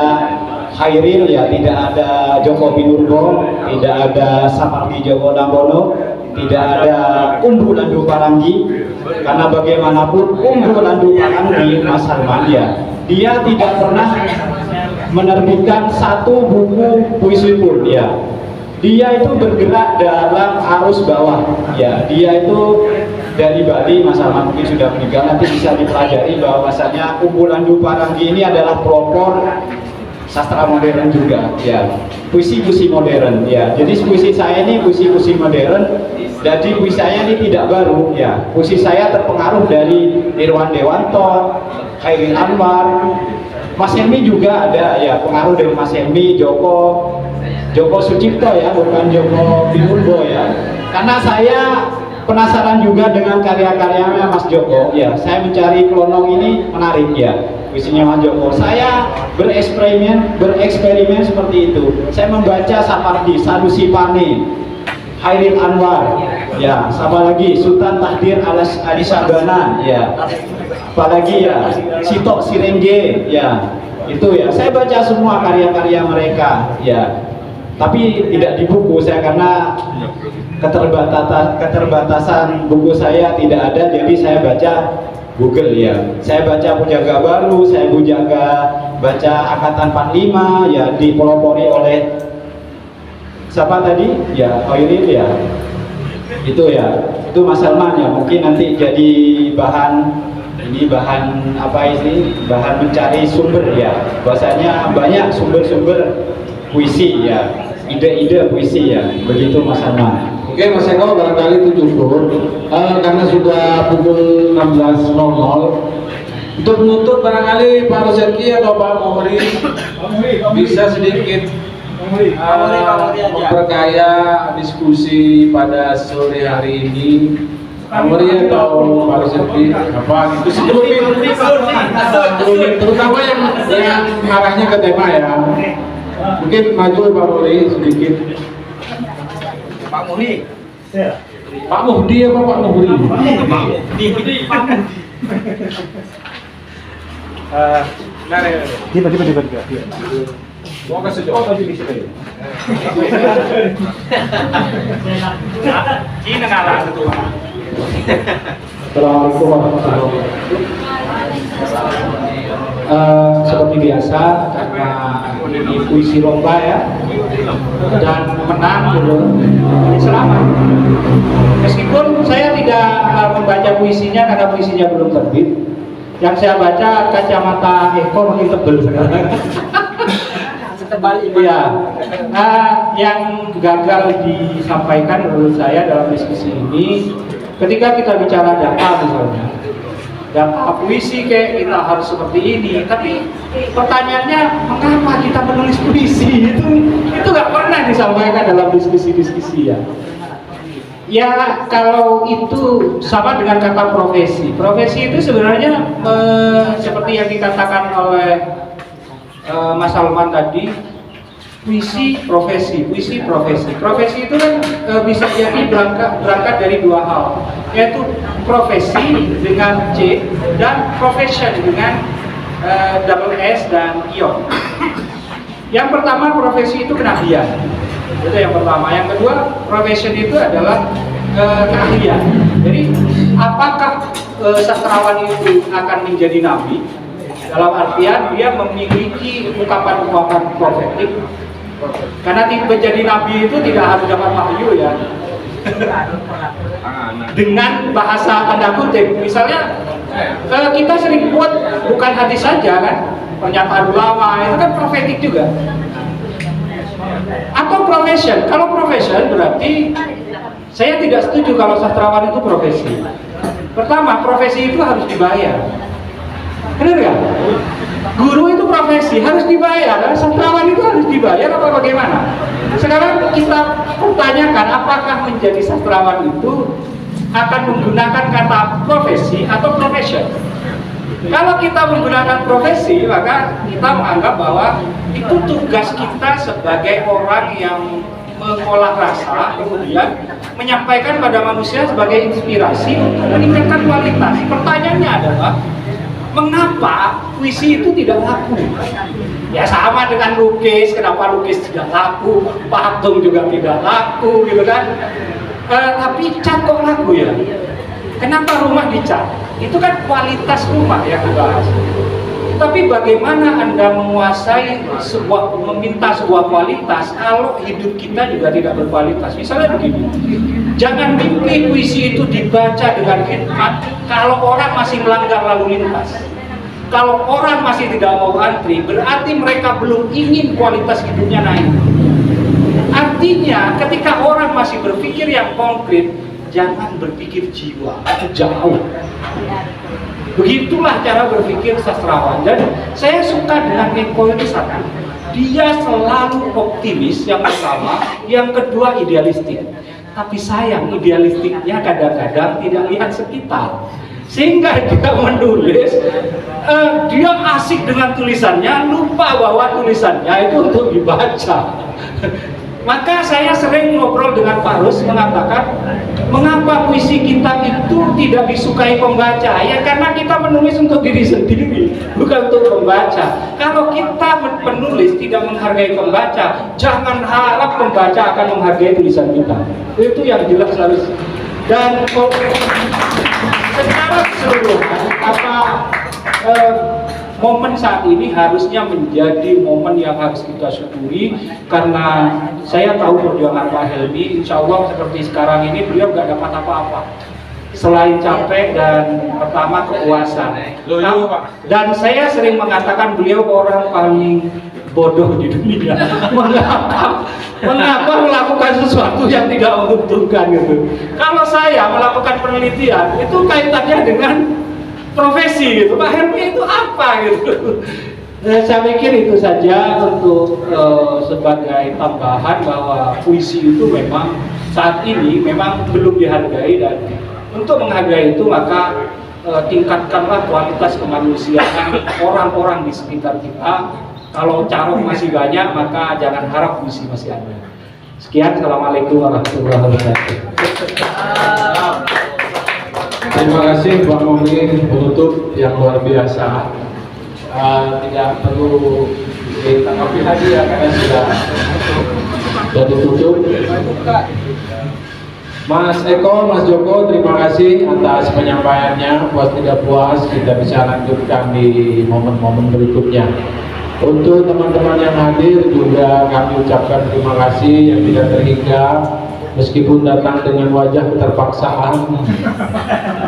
Khairil ya, tidak ada Joko Pinurbo, tidak ada Sapardi Djoko Damono, tidak ada Umbu Landu Paranggi. Karena bagaimanapun Umbu Landu Paranggi, Mas Salman ya, dia tidak pernah menerbitkan satu buku puisi pun ya. Dia itu bergerak dalam arus bawah ya. Dia itu dari Bali, Mas Salman mungkin sudah meninggal, nanti bisa dipelajari bahwasanya Umbu Landu Paranggi ini adalah pelopor sastra modern juga ya, puisi modern ya. Jadi puisi saya ini puisi modern. Jadi puisi saya ini tidak baru ya. Puisi saya terpengaruh dari Irwan Dewanto, Khairil Anwar, Mas Helmi juga ada ya, pengaruh dari Mas Helmi, Joko Sucipto ya, bukan Joko Pinurbo ya. Karena saya penasaran juga dengan karya-karyanya Mas Joko ya. Saya mencari Klonong ini menarik ya, puisinya Mas Joko. Saya bereksperimen seperti itu. Saya membaca Sapardi, Sanusi Pane, Khairil Anwar ya, sama lagi Sultan Tahdir Ali Sabana ya, apalagi ya Sitok Sirenge ya. Itu ya, saya baca semua karya-karya mereka ya. Tapi tidak di buku saya karena keterbatasan buku saya tidak ada, jadi saya baca Google ya. Saya baca Penjaga Baru, saya baca Angkatan 45 ya, dipelopori oleh siapa tadi? Ya, Khairil ya. Itu ya. Itu Mas Salman ya. Mungkin nanti jadi bahan mencari sumber ya. Bahasanya banyak sumber-sumber puisi ya. Ide-ide puisi ya. Begitu Mas Salman. Oke Mas Eko, barangkali itu cukup karena sudah pukul 16.00. Untuk menutup barangkali Pak Rozeki atau Pak Mohri bisa sedikit memperkaya diskusi pada sore hari ini. Pak Mohri atau Pak Rozeki apa itu sebelumnya, terutama yang arahnya ke tema ya. Mungkin maju Pak Mohri sedikit. Pak Mohri, Pak Muhdi apa Pak Muhri? Mau kasih jawab lagi di sini. Assalamualaikum warahmatullahi wabarakatuh. Seperti biasa, karena ini puisi lomba ya, dan menang gitu, selamat. Meskipun saya tidak membaca puisinya karena puisinya belum terbit. Yang saya baca kacamata Eko makin tebel sekarang. Ya, yang gagal disampaikan menurut saya dalam diskusi ini, ketika kita bicara data misalnya, data puisi kayak kita harus seperti ini, tapi pertanyaannya mengapa kita menulis puisi itu nggak pernah disampaikan dalam diskusi-diskusi ya. Ya kalau itu sama dengan kata profesi. Profesi itu sebenarnya seperti yang dikatakan oleh Mas Salman tadi, puisi profesi, puisi profesi. Profesi itu kan bisa jadi berangkat dari dua hal, yaitu profesi dengan C dan profession dengan double S dan ion. Yang pertama, profesi itu kenabian, itu yang pertama. Yang kedua, profession itu adalah keahlian. Jadi apakah sastrawan itu akan menjadi nabi? Dalam artian dia memiliki ungkapan-ungkapan profetik. Karena menjadi nabi itu tidak harus dapat wahyu ya. Dengan bahasa tanda kutip, misalnya kita sering buat bukan hadis saja kan, pernyataan ulama itu kan profetik juga. Atau profession. Kalau profession berarti saya tidak setuju kalau sastrawan itu profesi. Pertama, profesi itu harus dibayar. Benar nggak? Guru itu profesi, harus dibayar. Sastrawan itu harus dibayar apa bagaimana? Sekarang kita pertanyakan, apakah menjadi sastrawan itu akan menggunakan kata profesi atau profession? Kalau kita menggunakan profesi, maka kita menganggap bahwa itu tugas kita sebagai orang yang mengolah rasa, kemudian menyampaikan pada manusia sebagai inspirasi untuk meningkatkan kualitas. Pertanyaannya adalah, mengapa puisi itu tidak laku? Ya sama dengan lukis, kenapa lukis tidak laku, patung juga tidak laku gitu kan. Tapi cat kok laku ya? Kenapa rumah dicat? Itu kan kualitas rumah yang dibahas. Tapi bagaimana Anda menguasai meminta sebuah kualitas kalau hidup kita juga tidak berkualitas? Misalnya begini, jangan mimpi puisi itu dibaca dengan khidmat kalau orang masih melanggar lalu lintas. Kalau orang masih tidak mau antri, berarti mereka belum ingin kualitas hidupnya naik. Artinya ketika orang masih berpikir yang konkret, jangan berpikir jiwa, itu jauh. Begitulah cara berpikir sastrawan. Dan saya suka dengan Eko ini satu, dia selalu optimis yang pertama, yang kedua idealistik. Tapi sayang idealistiknya kadang-kadang tidak lihat sekitar, sehingga dia menulis, dia asik dengan tulisannya, lupa bahwa tulisannya itu untuk dibaca. Maka saya sering ngobrol dengan Pak Rus mengatakan, mengapa puisi kita itu tidak disukai pembaca? Ya karena kita menulis untuk diri sendiri, bukan untuk pembaca. Kalau kita penulis tidak menghargai pembaca, jangan harap pembaca akan menghargai tulisan kita. Itu yang jelas harus. Dan secara keseluruhan, momen saat ini harusnya menjadi momen yang harus kita syukuri, karena saya tahu perjuangan Pak Helmi. Insya Allah seperti sekarang ini beliau nggak dapat apa-apa selain capek dan pertama kepuasan. Dan saya sering mengatakan beliau orang paling bodoh di dunia. Mengapa melakukan sesuatu yang tidak menguntungkan gitu? Kalau saya melakukan penelitian itu kaitannya dengan profesi gitu, Pak Helmi itu apa gitu. Saya pikir itu saja untuk sebagai tambahan bahwa puisi itu memang saat ini memang belum dihargai, dan untuk menghargai itu maka tingkatkanlah kualitas kemanusiaan orang-orang di sekitar kita. Kalau carok masih banyak maka jangan harap puisi masih ada. Sekian, assalamualaikum warahmatullahi wabarakatuh. Terima kasih Bang Momi, penutup yang luar biasa. Tidak perlu ditanggapi lagi ya karena sudah ditutup. Mas Eko, Mas Joko, terima kasih atas penyampaiannya. Puas tidak puas, kita bisa lanjutkan di momen-momen berikutnya. Untuk teman-teman yang hadir juga kami ucapkan terima kasih yang tidak terhingga, meskipun datang dengan wajah keterpaksaan.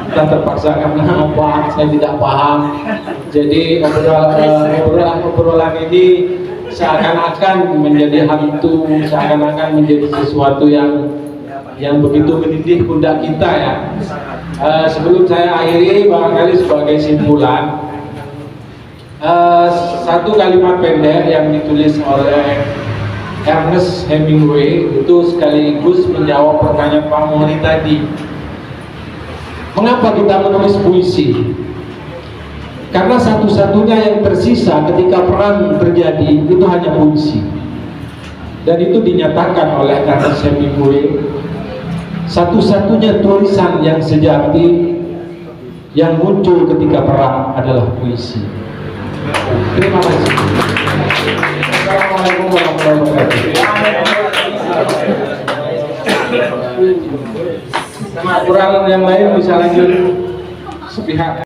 Kita terpaksa karena apa? Saya tidak paham. Jadi obrolan ini seakan-akan menjadi hantu, seakan-akan menjadi sesuatu yang begitu menindih pundak kita ya. Sebelum saya akhiri, barangkali sebagai simpulan, satu kalimat pendek yang ditulis oleh Ernest Hemingway itu sekaligus menjawab pertanyaan Pak Moni tadi. Mengapa kita menulis puisi? Karena satu-satunya yang tersisa ketika perang terjadi itu hanya puisi. Dan itu dinyatakan oleh Ernest Hemingway. Satu-satunya tulisan yang sejati yang muncul ketika perang adalah puisi. Terima kasih. Assalamualaikum warahmatullahi wabarakatuh. Kurang yang lain bisa lanjut sepihak.